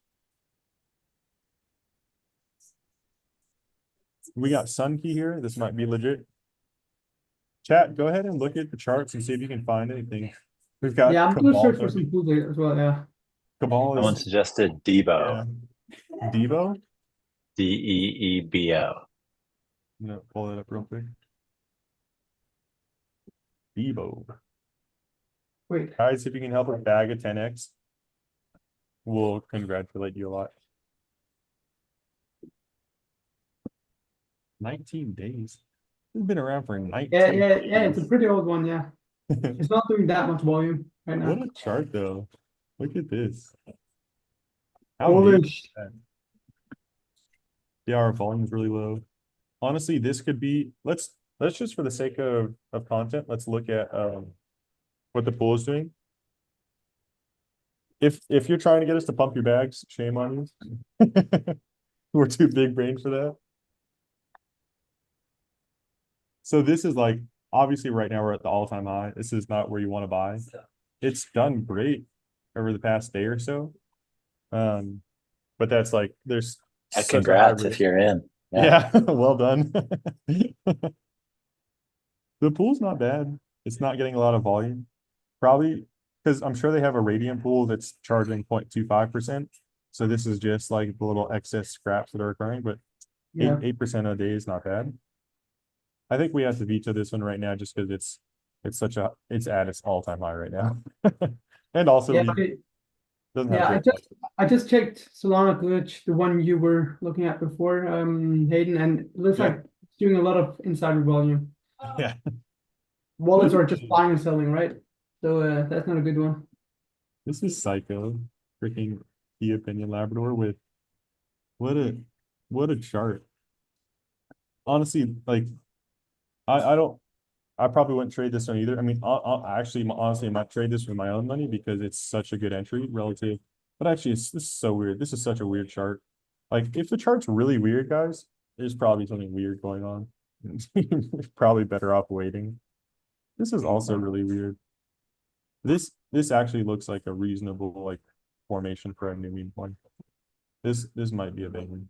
We got Sun Key here. This might be legit. Chat, go ahead and look at the charts and see if you can find anything. We've got Yeah, I'm gonna Cabal. search for some pools as well. Yeah. Cabal Someone is suggested Debo. Devo. Deebo. I'm gonna pull it up real quick. Devo. Wait. Guys, if you can help us bag a 10x, we'll congratulate you a lot. 19 days. It's been around for 19 Yeah. days. It's a pretty old one. Yeah. It's not doing that much volume right now. What a chart though. Look at this. How Bullish. yeah, our volume is really low. Honestly, this could be let's just for the sake of content, let's look at what the pool is doing. If you're trying to get us to pump your bags, shame on you. We're too big brain for that. So this is like obviously right now we're at the all-time high. This is not where you want to buy. It's done great over the past day or so. But that's like there's such a high Congrats risk. if you're in. Yeah, well done. The pool's not bad. It's not getting a lot of volume. Probably because I'm sure they have a radiant pool that's charging 0.25%. So this is just like the little excess scraps that are occurring, but Yeah. 8% a day is not bad. I think we have to veto this one right now just because it's at its all-time high right now. And also Yeah. doesn't Yeah. have I just checked Solana glitch, the one you were looking at before, Hayden, and it looks Yeah. like it's doing a lot of insider volume. Yeah. wallets are just buying and selling, right? So that's not a good one. This is psycho. Freaking key opinion Labrador with what a chart. Honestly, like I don't I probably wouldn't trade this one either. I mean, actually, honestly, I might trade this with my own money because it's such a good entry relative. But actually, this is so weird. This is such a weird chart. Like, if the chart's really weird, guys, there's probably something weird going on. You're probably better off waiting. This is also really weird. This actually looks like a reasonable like formation for a new meme coin. This might be a big one.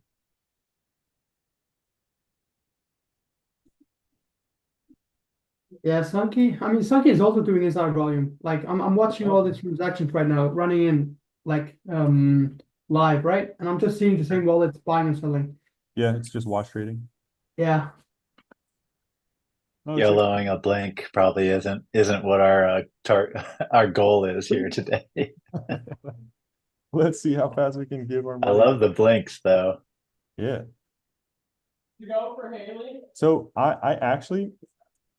Yeah, Sunky. I mean, Sunky is also doing this out volume. Like I'm watching all the transactions right now running in like live, right? And I'm just seeing the same wallets buying and selling. Yeah, it's just wash trading. Yeah. Oh, check- YOLOing a blink probably isn't what our our goal is here today. Let's see how fast we can give our I money. love the blinks though. Yeah. You go for Haley? So I actually,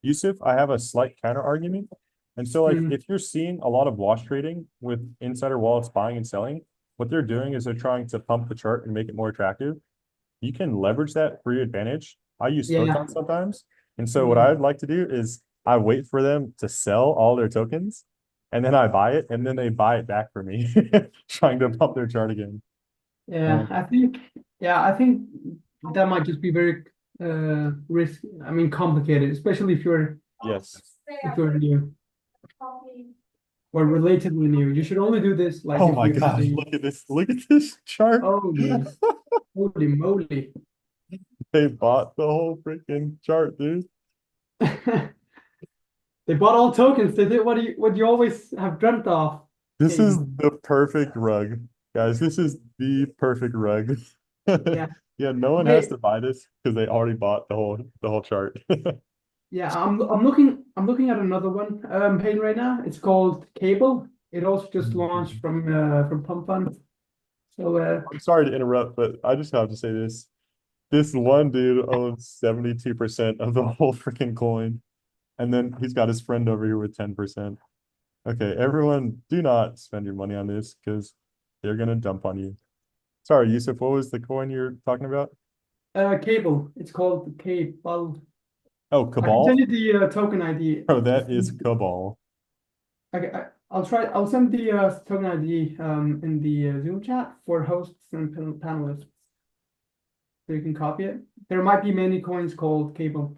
Yusuf, I have a slight counter argument. And so like if you're seeing a lot of wash trading with insider wallets buying and selling, what they're doing is they're trying to pump the chart and make it more attractive. You can leverage that for your advantage. I use Yeah. photons sometimes. And so what I'd like to do is I wait for them to sell all their tokens and then I buy it and then they buy it back for me, trying to pump their chart again. Yeah, I think that might just be very complicated, especially if you're Yes. new or relatively new. You should only do this like Oh if my you have gosh, a- look at this chart. holy moly. They bought the whole freaking chart, dude. They bought all tokens. They did what you always have dreamt of. This is the perfect rug, guys. This is the perfect rug. Yeah. Yeah, no one has to buy this because they already bought the whole chart. Yeah, I'm looking at another one paying right now. It's called Cable. It also just launched from Pump Fund. So I'm sorry to interrupt, but I just have to say this. This one dude owns 72% of the whole freaking coin. And then he's got his friend over here with 10%. Okay, everyone, do not spend your money on this because they're gonna dump on you. Sorry, Yusuf, what was the coin you're talking about? Cable. It's called Cable. Oh, I can Cabal? send you the token ID. Oh, that is Cabal. Okay, I'll try. I'll send the token ID in the Zoom chat for hosts and panelists, so you can copy it. There might be many coins called Cable.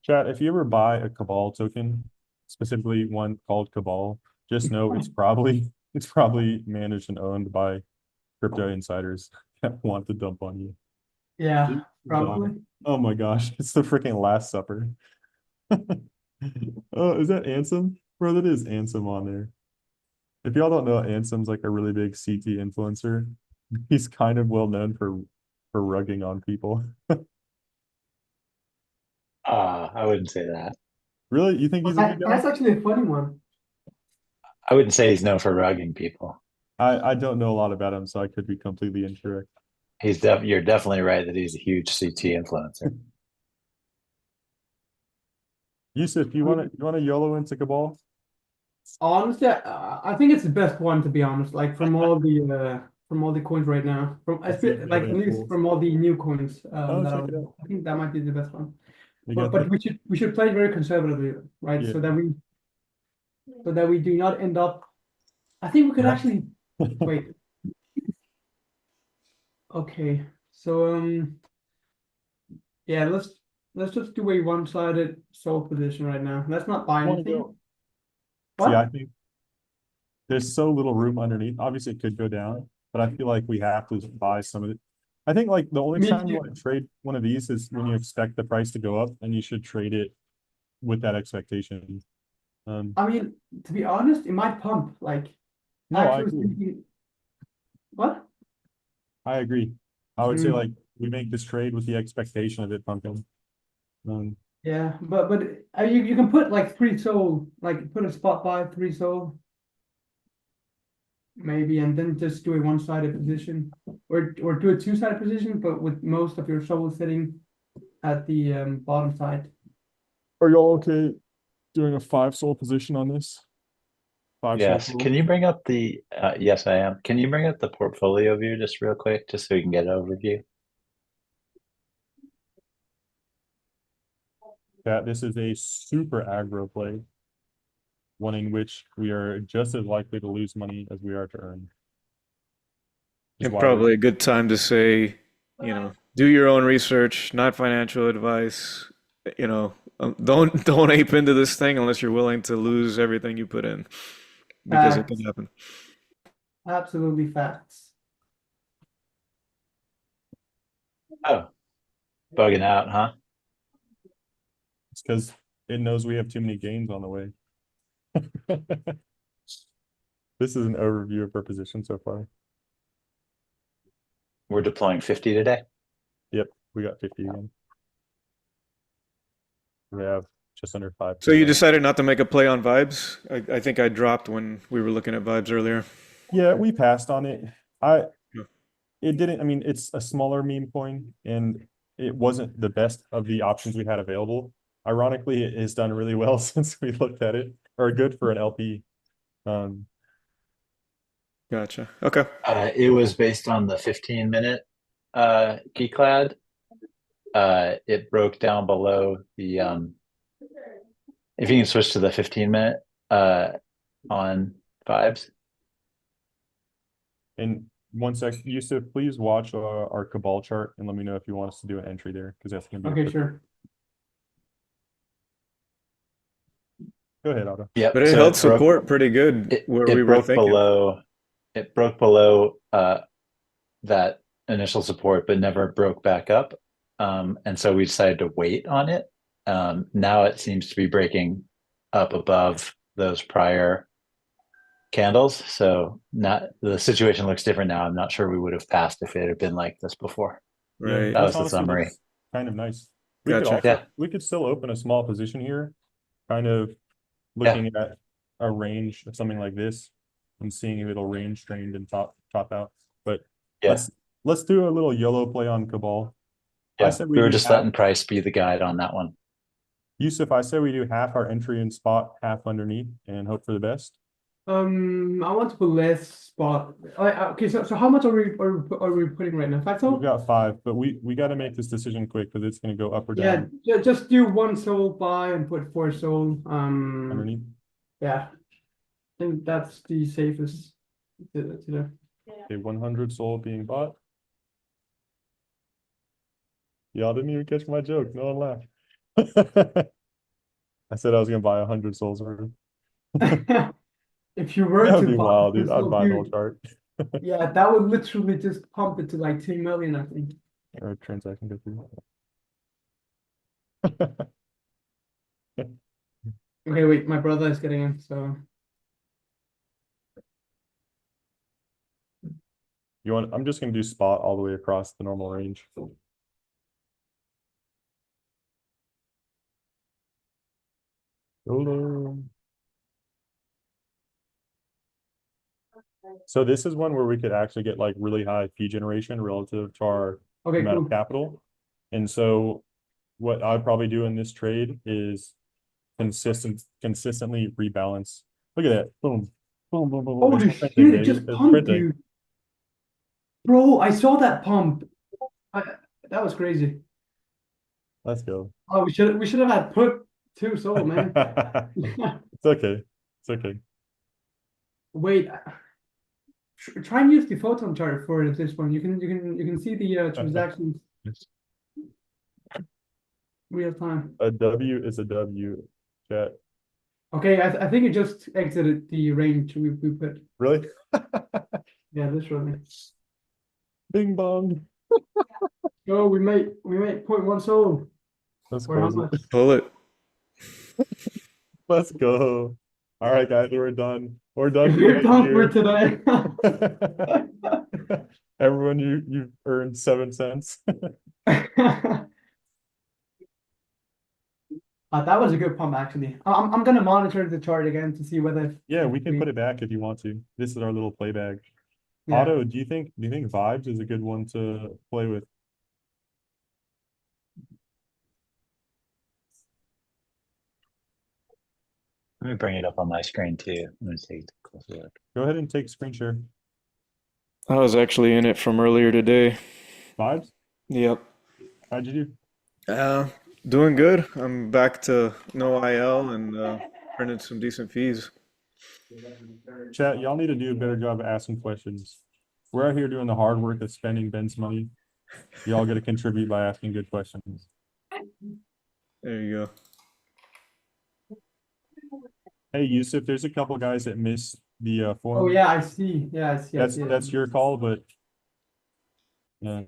Chat, if you ever buy a Cabal token, specifically one called Cabal, just know it's probably managed and owned by crypto insiders that want to dump on you. Yeah, probably. Oh my gosh, it's the freaking Last Supper. Oh, is that Ansem? Bro, that is Ansem on there. If y'all don't know, Ansem's like a really big CT influencer. He's kind of well known for rugging on people. I wouldn't say that. Really? You think he's a good guy? That's actually a funny one. I wouldn't say he's known for rugging people. I don't know a lot about him, so I could be completely incorrect. You're definitely right that he's a huge CT influencer. Yusuf, you want to YOLO into Cabal? Honestly, I think it's the best one, to be honest. Like from all the coins right now, at least from all the new coins. Check it out. I think that might be the best one. We But, got we should play very conservatively, right? Yeah. So that we do not end up. I think we could Yeah. actually wait. Okay, so yeah, let's just do a one-sided sold position right now. Let's not buy Wanna anything. go- What? See, I think there's so little room underneath. Obviously, it could go down, but I feel like we have to buy some of it. I think like the only Me time you too. want to trade one of these is when you expect the price to go up, and you should trade it with that expectation. I mean, to be honest, it might pump. Like, No, I actually agree. thinking, what? I agree. I would say Mm. like we make this trade with the expectation of it pumping. Yeah, but you can put like 3 soul, like put a spot buy 3 soul. maybe, and then just do a one-sided position, or do a two-sided position, but with most of your souls sitting at the bottom side. Are y'all okay doing a 5 soul position on this? 5 soul Yes. total? Can you bring up the, yes, I am. Can you bring up the portfolio view just real quick, just so we can get an overview? That this is a super aggro play, one in which we are just as likely to lose money as we are to earn. Is And why probably a good time to say, do your own research, not financial advice. Don't ape into this thing unless you're willing to lose everything you put in, because it can Facts. happen. Absolutely facts. Oh, bugging out, huh? it's because it knows we have too many gains on the way. This is an overview of our position so far. We're deploying 50 today. Yep, we got 50 again. We have just under 5. So you decided not to make a play on vibes? I think I dropped when we were looking at vibes earlier. Yeah, we passed on it. Yeah. It didn't, I mean, it's a smaller meme coin and it wasn't the best of the options we had available. Ironically, it has done really well since we looked at it, or good for an LP. Gotcha. Okay. It was based on the 15-minute Geeklad. It broke down below the if you can switch to the 15-minute on vibes. And one sec, Yusuf, please watch our Cabal chart and let me know if you want us to do an entry there, because that's gonna be Okay, sure. Go ahead, Otto. Yeah, But it so held support pretty good it, where it we were broke thinking. below it broke below that initial support, but never broke back up. And so we decided to wait on it. Now it seems to be breaking up above those prior candles. So not the situation looks different now. I'm not sure we would have passed if it had been like this before. Yeah, Right. That which was the honestly summary. looks kind of nice. We could Gotcha. also, Yeah. we could still open a small position here, kind of Yeah. looking at a range of something like this and seeing if it'll range trained and top out. But Yeah. let's do a little YOLO play on Cabal. I Yeah. said We were do just half, letting price be the guide on that one. Yusuf, I said we do half our entry in spot, half underneath, and hope for the best. I want to put less spot. Okay, so how much are we putting right now? 5 We've soul? got 5, but we got to make this decision quick because it's going to go up or Yeah, down just do 1 soul buy and put 4 soul. underneath. Yeah, I think that's the safest to do. Okay, 100 soul being bought. Y'all didn't even catch my joke. No one laughed. I said I was gonna buy 100 souls worth. If you were That would to be buy wild, the dude. I'd soul, buy the whole dude, chart. yeah, that would literally just pump it to like 2 million, I think. Or a transaction go through. Okay, wait, my brother is getting in, so You want? I'm just gonna do spot all the way across the normal range. YOLO. So this is one where we could actually get like really high fee generation relative to our okay, amount cool. of capital. And so what I'd probably do in this trade is consistently rebalance. Look at that. Boom. Boom, boom, boom, boom. Holy It's shit, printing, it baby. just It's pumped, printing. dude. Bro, I saw that pump. That was crazy. Let's go. Oh, we should have had put 2 soul, man. It's okay. It's okay. Wait, try and use the photon chart for this one. You can see the transactions real time. A W is a W, chat. Okay, I think it just exited the range we put. Really? Yeah, literally. Bing bong. Oh, we made 0.1 soul. That's Or how crazy. much? Pull it. Let's go. All right, guys, we're done. We're done for We're the done for year. today. Everyone, you've earned 7 cents. That was a good pump, actually. I'm gonna monitor the chart again to see whether Yeah, we can put it back if you want to. This is our little play bag. yeah. Otto, do you think vibes is a good one to play with? Let me bring it up on my screen too. Let me take a closer look. Go ahead and take screen share. I was actually in it from earlier today. Vibes? Yep. How'd you do? Doing good. I'm back to no IL and earning some decent fees. Chat, y'all need to do a better job of asking questions. We're out here doing the hard work of spending Ben's money. Y'all got to contribute by asking good questions. There you go. Hey, Yusuf, there's a couple guys that missed the Oh forum. yeah, I see. Yeah, I see. I see. That's your call, but Yeah,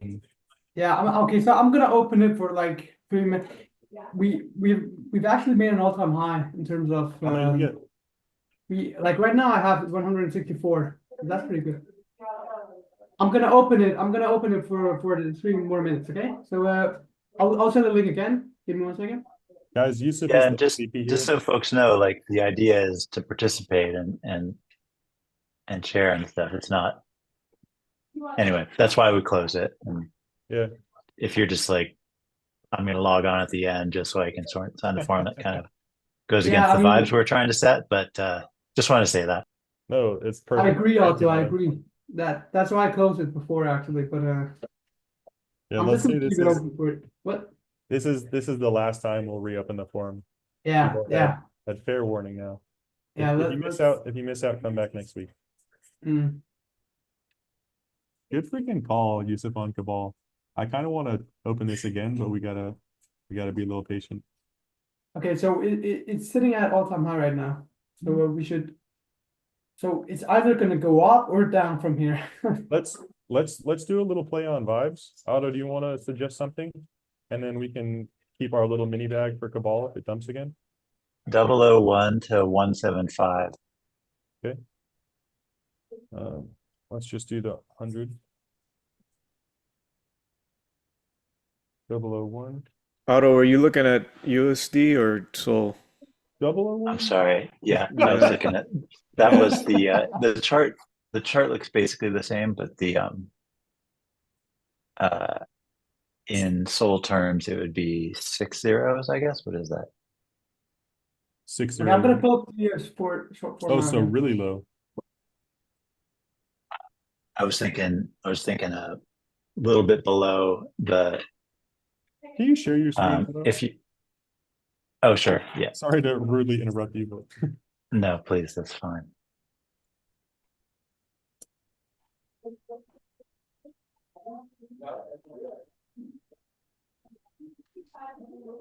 okay. So I'm gonna open it for like 3 minutes. We've actually made an all-time high in terms of how many do we get? we like right now I have 164. That's pretty good. I'm gonna open it. I'm gonna open it for the 3 more minutes. Okay. So I'll send the link again. Give me 1 second. Guys, Yusuf Yeah, is and the CP here. just so folks know, like the idea is to participate and share and stuff. It's not anyway. That's why we close it. And Yeah. if you're just like, I'm going to log on at the end just so I can sign the form, that kind of goes Yeah, against the I mean- vibes we're trying to set. But just want to say that. No, it's I perfect. agree, Thank you, Otto. I man. agree. That's why I closed it before actually, but Yeah, I'm let's just say gonna this keep it is open for it. What? this is the last time we'll re-up in the forum. Yeah, People yeah, had fair warning now. yeah. If you miss out, come back next week. Mm. Good freaking call, Yusuf on Cabal. I kind of want to open this again, but we gotta be a little patient. Okay, so it's sitting at all-time high right now. So we should. So it's either gonna go up or down from here. Let's do a little play on vibes. Otto, do you want to suggest something? And then we can keep our little mini bag for Cabal if it dumps again. 001 to 175. Okay. Let's just do the 100. 001. Otto, are you looking at USD or Sol? 001? I'm sorry. Yeah, I was looking at that was the chart. The chart looks basically the same, but the in Sol terms it would be 6 zeros, I guess. What is that? 6 Okay, I'm gonna 0. pull up the sport short form. Oh, so really low. I was thinking a little bit below the Can you share your screen? Otto? if you oh sure, yeah. Sorry to rudely interrupt you, but No, please, that's fine.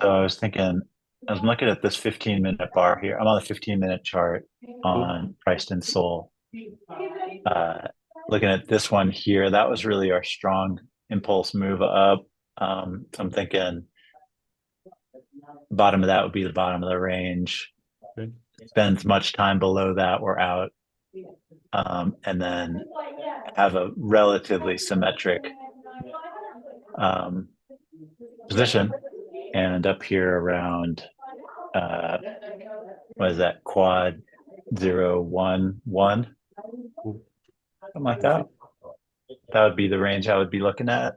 So I was looking at this 15-minute bar here. I'm on the 15-minute chart on priced in Sol. Looking at this one here, that was really our strong impulse move up. So I'm thinking bottom of that would be the bottom of the range. okay. Spends much time below that, we're out. And then have a relatively symmetric position and up here around what is that, quad 011, something like that. That would be the range I would be looking at.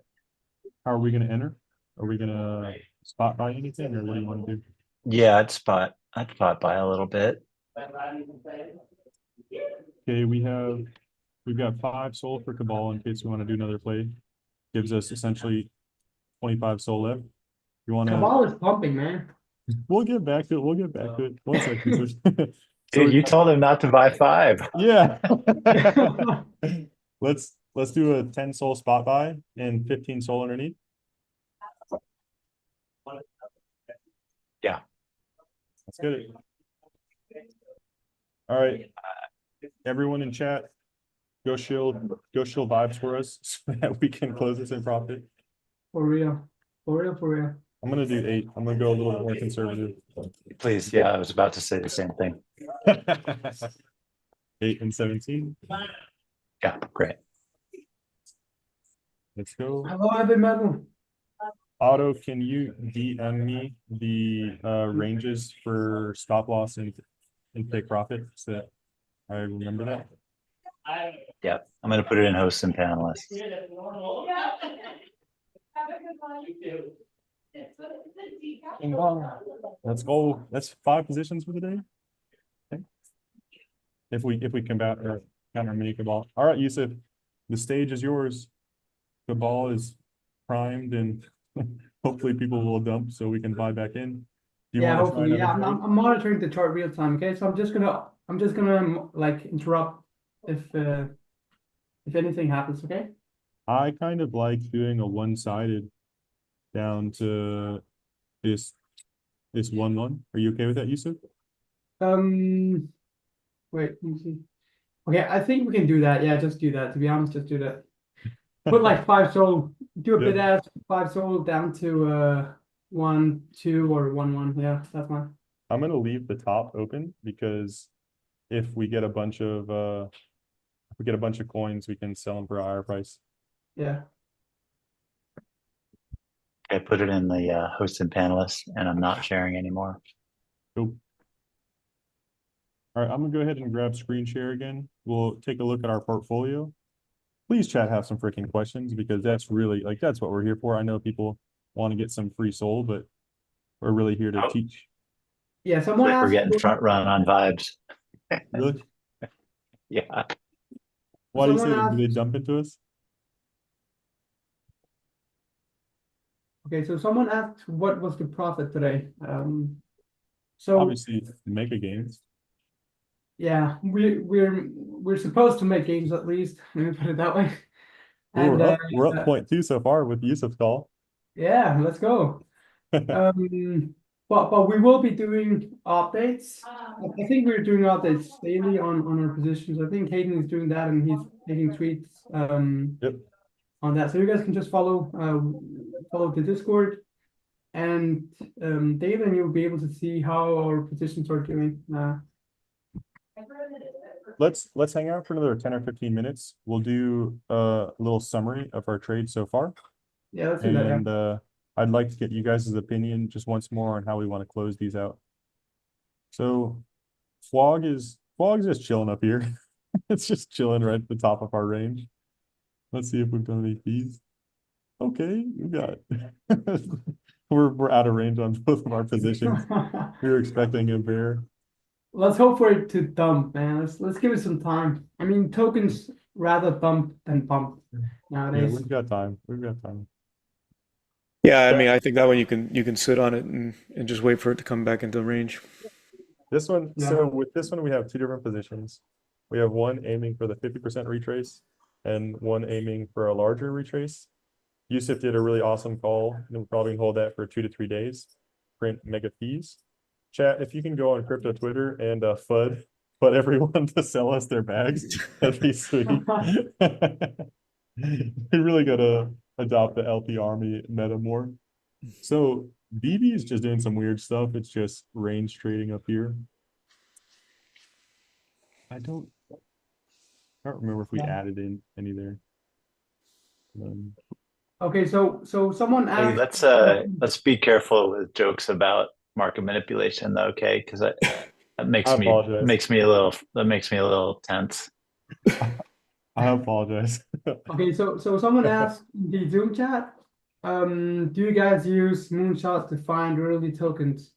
How are we gonna enter? Are we gonna spot buy anything, or what do you want to do? Yeah, I'd spot by a little bit. Okay, we've got 5 sold for Cabal in case we want to do another play. Gives us essentially 25 soul left. You want to? Cabal is pumping, man. We'll get back to it. We'll get back to it. 1 second. Dude, you told him not to buy 5. Yeah. Let's do a 10 soul spot buy and 15 soul underneath. Yeah. Let's get it. All right. Everyone in chat, go shield vibes for us so that we can close this in profit. For real. For real, for real. I'm gonna do 8. I'm gonna go a little bit more conservative. Please, yeah, I was about to say the same thing. 8 and 17. Yeah, great. Let's go. Hello, heavy metal. Otto, can you DM me the ranges for stop loss and take profit so that I remember that? Yeah, I'm gonna put it in hosts and panelists. Ding dong. Let's go. That's 5 positions for the day. Okay. If we combat or counter mini cabal. All right, Yusuf, the stage is yours. The ball is primed and hopefully people will dump so we can buy back in. Do you Yeah, want to try hopefully. Yeah, another trade? I'm monitoring the chart real time. Okay, so I'm just gonna like interrupt if anything happens. Okay. I kind of like doing a one-sided down to this 1-1. Are you okay with that, Yusuf? Um. Wait. Let me see. Okay, I think we can do that. Yeah, just do that. To be honest, just do that. Put like 5 soul. Do a Yep. bit ass 5 soul down to 1-2 or 1-1. Yeah, that's fine. I'm gonna leave the top open because if we get a bunch of coins, we can sell them for a higher price. Yeah. I put it in the hosts and panelists, and I'm not sharing anymore. Cool. All right, I'm gonna go ahead and grab screen share again. We'll take a look at our portfolio. Please chat, have some freaking questions because that's really like that's what we're here for. I know people want to get some free soul, but we're really here to Oh. teach. Yeah. Someone We're asked. getting front run on vibes. Really? Yeah. Why do you Someone say that? Do they asked. dump into us? Okay, so someone asked what was the profit today. So Obviously, mega gains. yeah, we're supposed to make games at least. Let me put it that way. Well, And we're up 0.2 so far with Yusuf's call. yeah, let's go. But we will be doing updates. I think we're doing updates daily on our positions. I think Hayden is doing that and he's taking tweets Yep. on that. So you guys can just follow the Discord and Dave, and you'll be able to see how our positions are doing. Let's hang out for another 10 or 15 minutes. We'll do a little summary of our trade so far. Yeah, let's do that. Yeah. And I'd like to get you guys' opinion just once more on how we want to close these out. So Flog's just chilling up here. It's just chilling right at the top of our range. Let's see if we've done any fees. Okay, we got we're out of range on both of our positions. We were expecting a bear. Let's hope for it to dump, man. Let's give it some time. I mean, tokens rather dump than pump Yeah, nowadays. we've got time. We've got time. Yeah, I mean, I think that one you can sit on it and just wait for it to come back into range. This one, Yeah. so with this one, we have 2 different positions. We have one aiming for the 50% retrace and one aiming for a larger retrace. Yusuf did a really awesome call, and we'll probably hold that for 2 to 3 days. Print mega fees. Chat, if you can go on crypto Twitter and FUD everyone to sell us their bags, that'd be sweet. We really gotta adopt the LP army meta more. So BB is just doing some weird stuff. It's just range trading up here. I don't remember if we Yeah. added in any there. Okay, so someone Hey, asked. let's be careful with jokes about market manipulation though, okay? Because that I makes apologize. me a little tense. I apologize. Okay, so someone asked in the Zoom chat, do you guys use moonshots to find early tokens?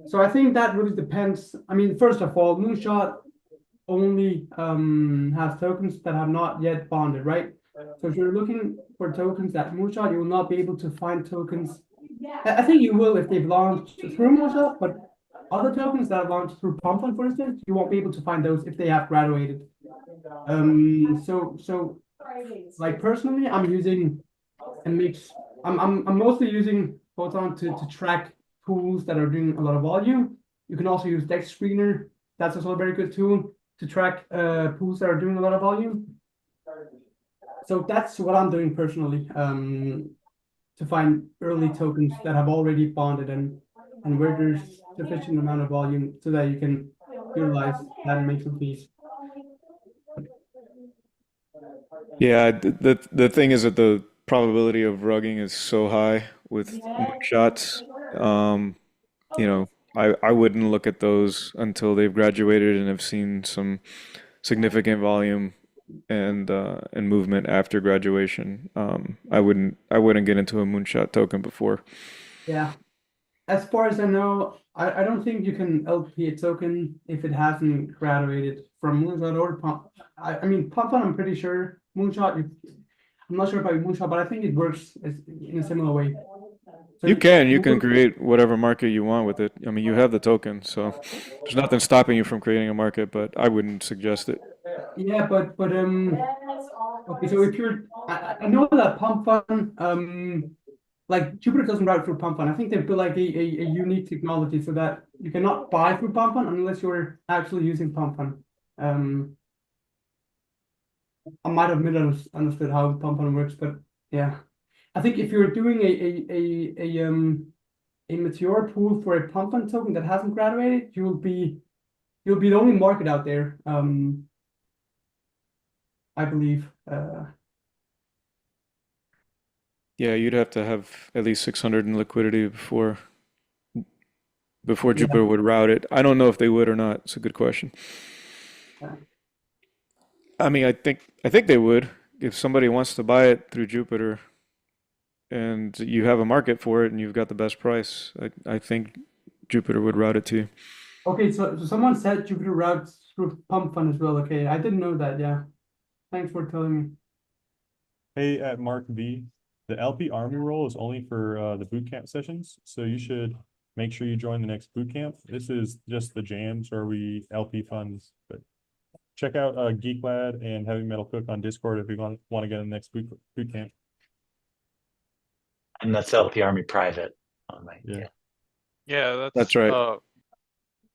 So I think that really depends. I mean, first of all, moonshot only has tokens that have not yet bonded, right? So if you're looking for tokens at moonshot, you will not be able to find tokens. I think you will if they've launched through moonshot, but other tokens that have launched through Pomfun, for instance, you won't be able to find those if they have graduated. So like personally, I'm using a mix. I'm mostly using Photon to track pools that are doing a lot of volume. You can also use Dex Screener. That's also a very good tool to track pools that are doing a lot of volume. So that's what I'm doing personally, to find early tokens that have already bonded and where there's sufficient amount of volume so that you can utilize that and make some fees. Yeah, the thing is that the probability of rugging is so high with moonshots. You know, I wouldn't look at those until they've graduated and have seen some significant volume and movement after graduation. I wouldn't get into a moonshot token before. Yeah. As far as I know, I don't think you can LP a token if it hasn't graduated from Moonshot or Pump. I mean, Pump Fund, I'm pretty sure. Moonshot, I'm not sure about Moonshot, but I think it works in a similar way. So You can create whatever market you want with it. I mean, you have the token, so there's nothing stopping you from creating a market, but I wouldn't suggest it. yeah, but okay, so if you're, I know that Pump Fund, like Jupiter doesn't route through Pump Fund. I think they built like a unique technology so that you cannot buy through Pump Fund unless you're actually using Pump Fund. I might have misunderstood how Pump Fund works, but yeah, I think if you're doing a Meteora pool for a Pump Fund token that hasn't graduated, you'll be the only market out there. I believe. Yeah, you'd have to have at least 600 in liquidity before Yeah. Jupiter would route it. I don't know if they would or not. It's a good question. Yeah. I mean, I think they would if somebody wants to buy it through Jupiter and you have a market for it and you've got the best price. I think Jupiter would route it to you. Okay, so someone said Jupiter routes through Pump Fund as well. Okay, I didn't know that. Yeah, thanks for telling me. Hey, at Mark V, the LP Army role is only for the boot camp sessions, so you should make sure you join the next boot camp. This is just the jams where we LP funds, but check out Geek Lad and Heavy Metal Cook on Discord if you want to get in the next boot camp. And that's LP Army private only. Yeah. Yeah, That's right.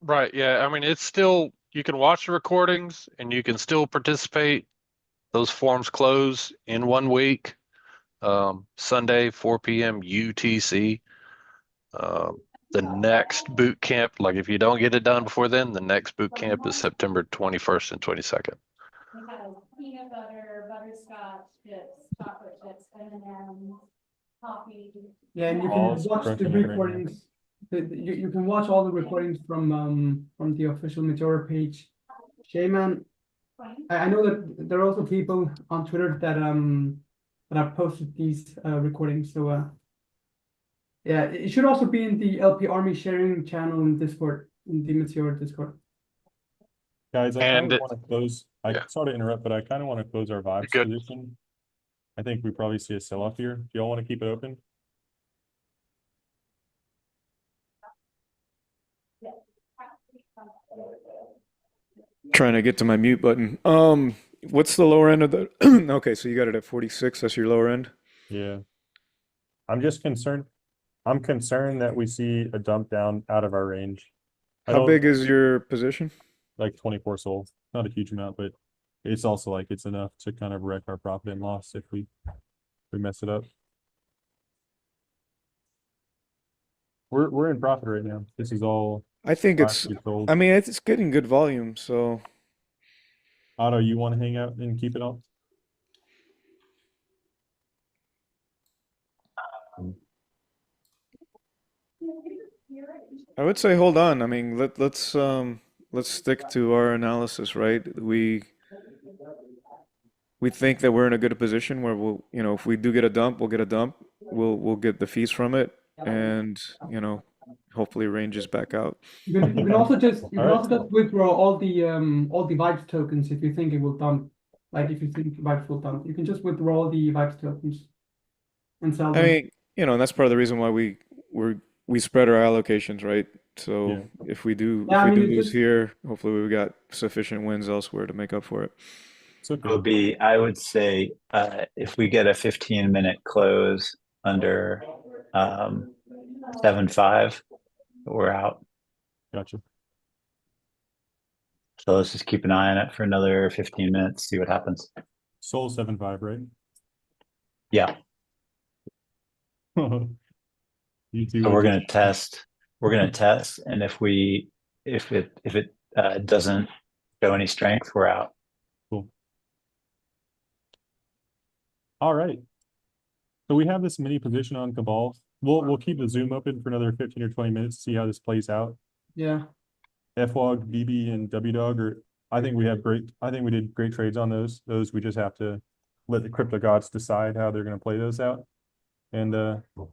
Right. Yeah. I mean, it's still, you can watch the recordings and you can still participate. Those forums close in 1 week, Sunday, 4 p.m. UTC. The next boot camp, like if you don't get it done before then, the next boot camp is September 21st and 22nd. It has peanut butter, butterscotch chips, chocolate chips, M&M's, coffee. Yeah, and you All can watch the crunching it right now. recordings. You can watch all the recordings from the official Meteora page. Shayman, I know that there are also people on Twitter that have posted these recordings. So yeah, it should also be in the LP Army sharing channel in Discord, in the Meteora Discord. Guys, I kind And of want to close. yeah. Sorry to interrupt, but I kind of want to close our vibes Good. position. I think we probably see a sell-off here. Do y'all want to keep it open? Trying to get to my mute button. What's the lower end of the? Okay, so you got it at 46. That's your lower end. Yeah. I'm just concerned. I'm concerned that we see a dump down out of our range. I How don't- big is your position? Like 24 soul. Not a huge amount, but it's also like it's enough to kind of wreck our profit and loss if we mess it up. We're in profit right now. This is all I think it's. last sold. I mean, it's getting good volume. So Otto, you want to hang out and keep it on? I would say hold on. I mean, let's stick to our analysis, right? We think that we're in a good position where we'll, if we do get a dump, we'll get a dump. We'll get the fees from it, and hopefully ranges back out. You can also just Alright. withdraw all the vibes tokens if you think it will dump. Like if you think vibes will dump, you can just withdraw all the vibes tokens and sell I them. mean, and that's part of the reason why we spread our allocations, right? So Yeah. if we do Yeah, I mean, it lose just- here, hopefully we got sufficient wins elsewhere to make up for it. It's okay. It would be, I would say, if we get a 15-minute close under 7.5, we're out. Gotcha. So let's just keep an eye on it for another 15 minutes, see what happens. Soul 7.5, right? Yeah, You two. so we're gonna test. We're gonna test, and if it doesn't show any strength, we're out. All right. So we have this mini position on Cabal. we'll keep the Zoom open for another 15 or 20 minutes to see how this plays out. Yeah. FWOG, BB, and WDOG are, I think we did great trades on those. Those we just have to let the crypto gods decide how they're going to play those out. And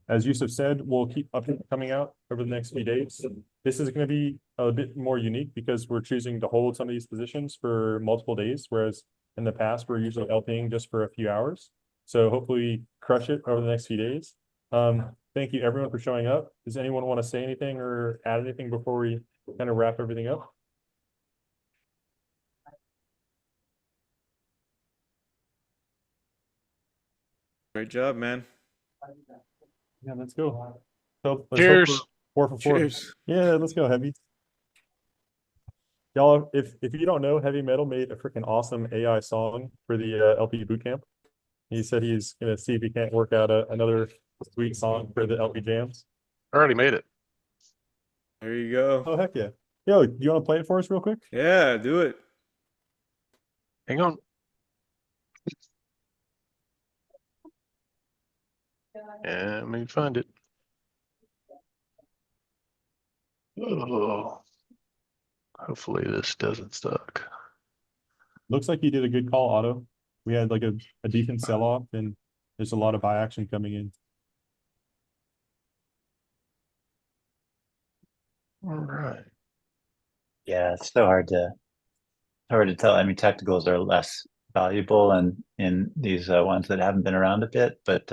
as Yusuf said, we'll keep updates coming out over the next few days. This is going to be a bit more unique because we're choosing to hold some of these positions for multiple days, whereas in the past we're usually LPing just for a few hours. So hopefully we crush it over the next few days. Thank you everyone for showing up. Does anyone want to say anything or add anything before we kind of wrap everything up? Great job, man. Yeah, let's go. So let's Cheers. hope for 4 for 4. Cheers. Yeah, let's go, Heavy. Y'all, if you don't know, Heavy Metal made a freaking awesome AI song for the LP bootcamp. He said he's gonna see if he can't work out another sweet song for the LP jams. I already made it. There you go. Oh heck yeah! Yo, do you want to play it for us real quick? Yeah, do it. Hang on. Yeah, let me find it. Oh, hopefully this doesn't suck. Looks like you did a good call, Otto. We had like a decent sell off, and there's a lot of buy action coming in. All right. Yeah, it's so hard to tell. I mean, technicals are less valuable and in these ones that haven't been around a bit, but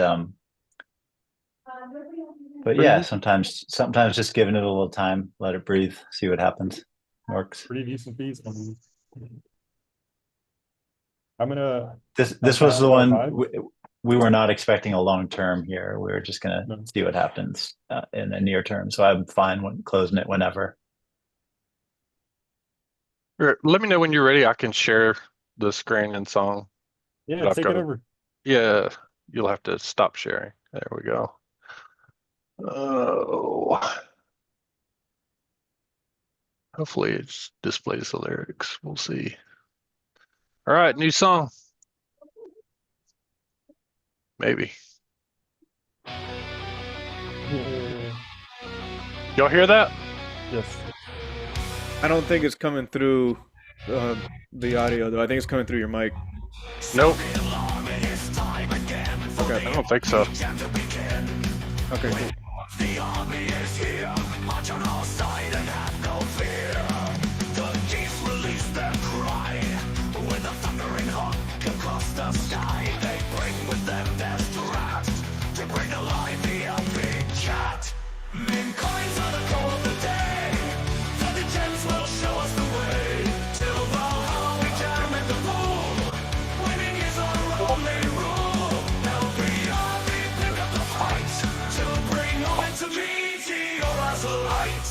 yeah, sometimes just giving it a little time, let it breathe, see what happens. Works. Pretty decent fees. I'm gonna. This was the one we were not expecting a long term here. We were just gonna see what happens in the near term. So I'm fine when closing it whenever. Let me know when you're ready. I can share the screen and song. Yeah, take it over. Yeah, you'll have to stop sharing. There we go. Oh, hopefully it displays the lyrics. We'll see. All right, new song. Maybe. Y'all hear that? Yes. I don't think it's coming through the audio though. I think it's coming through your mic. Nope. Okay. I don't think so. Okay, cool. The army is here, march on our side and have no fear. The geese release their cry, with a thundering honk across the sky. They bring with them their strats, to bring alive the LP chat. Mincoins are the goal of the day, the gems will show us the way. Till Valhalla we jam in the pool, winning is our only rule. LPRB pick up the fight, to bring home to Meteora as a light.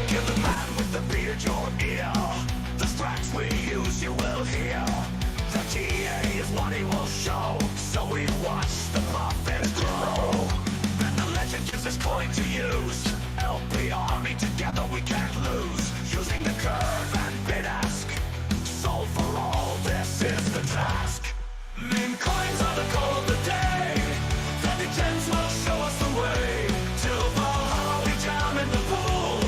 Give the man with the beard your ear, the strats we use you will hear. The TA is what he will show, so we watch the muffins grow. Then the legend gives us coin to use, LP army together we can't lose. Using the curve and bid ask, solve for all, this is the task. Min coins are the goal of the day, the gems will show us the way. Till Valhalla we jam in the pool,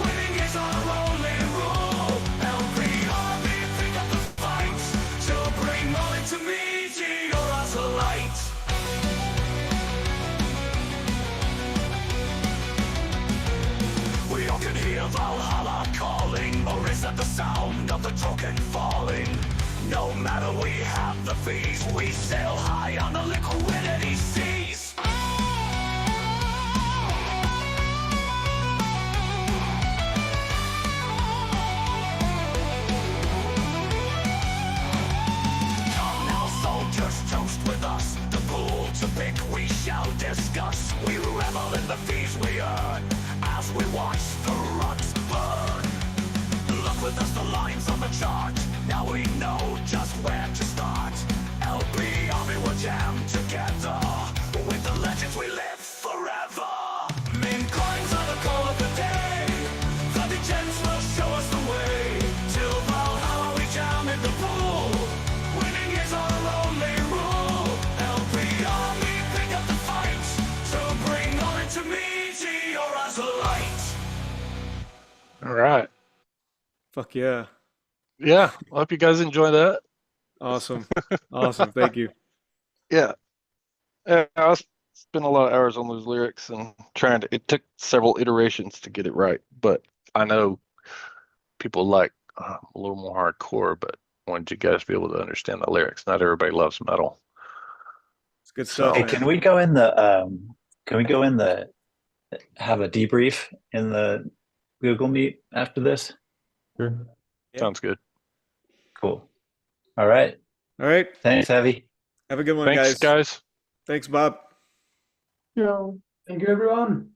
winning is our only rule. LPRB pick up the fight, to bring all into Meteora's light. We all can hear Valhalla calling, or is that the sound of the token falling? No matter we have the fees, we sail high on the liquidity seas. Come now, soldiers, toast with us. The pool to pick we shall discuss. We revel in the fees we earn, as we watch the runs burn. Look with us the lines on the chart, now we know just where to start. LP Army will jam together, with the legends we live forever. Min coins are the goal of the day, the gems will show us the way. Till Valhalla we jam in the pool, winning is our only Fuck yeah. Yeah, I hope you guys enjoy that. Awesome. Awesome. Thank you. Yeah. Yeah, I spent a lot of hours on those lyrics and trying to, it took several iterations to get it right, but I know people like a little more hardcore, but I wanted you guys to be able to understand the lyrics. Not everybody loves metal. It's good stuff, Hey, man. can we go in the have a debrief in the Google Meet after this? Sure. Yeah. Sounds good. Cool. All right. All right. Thanks, Heavy. Have a good one, Thanks, guys. guys. Thanks, Bob. Thank you, everyone.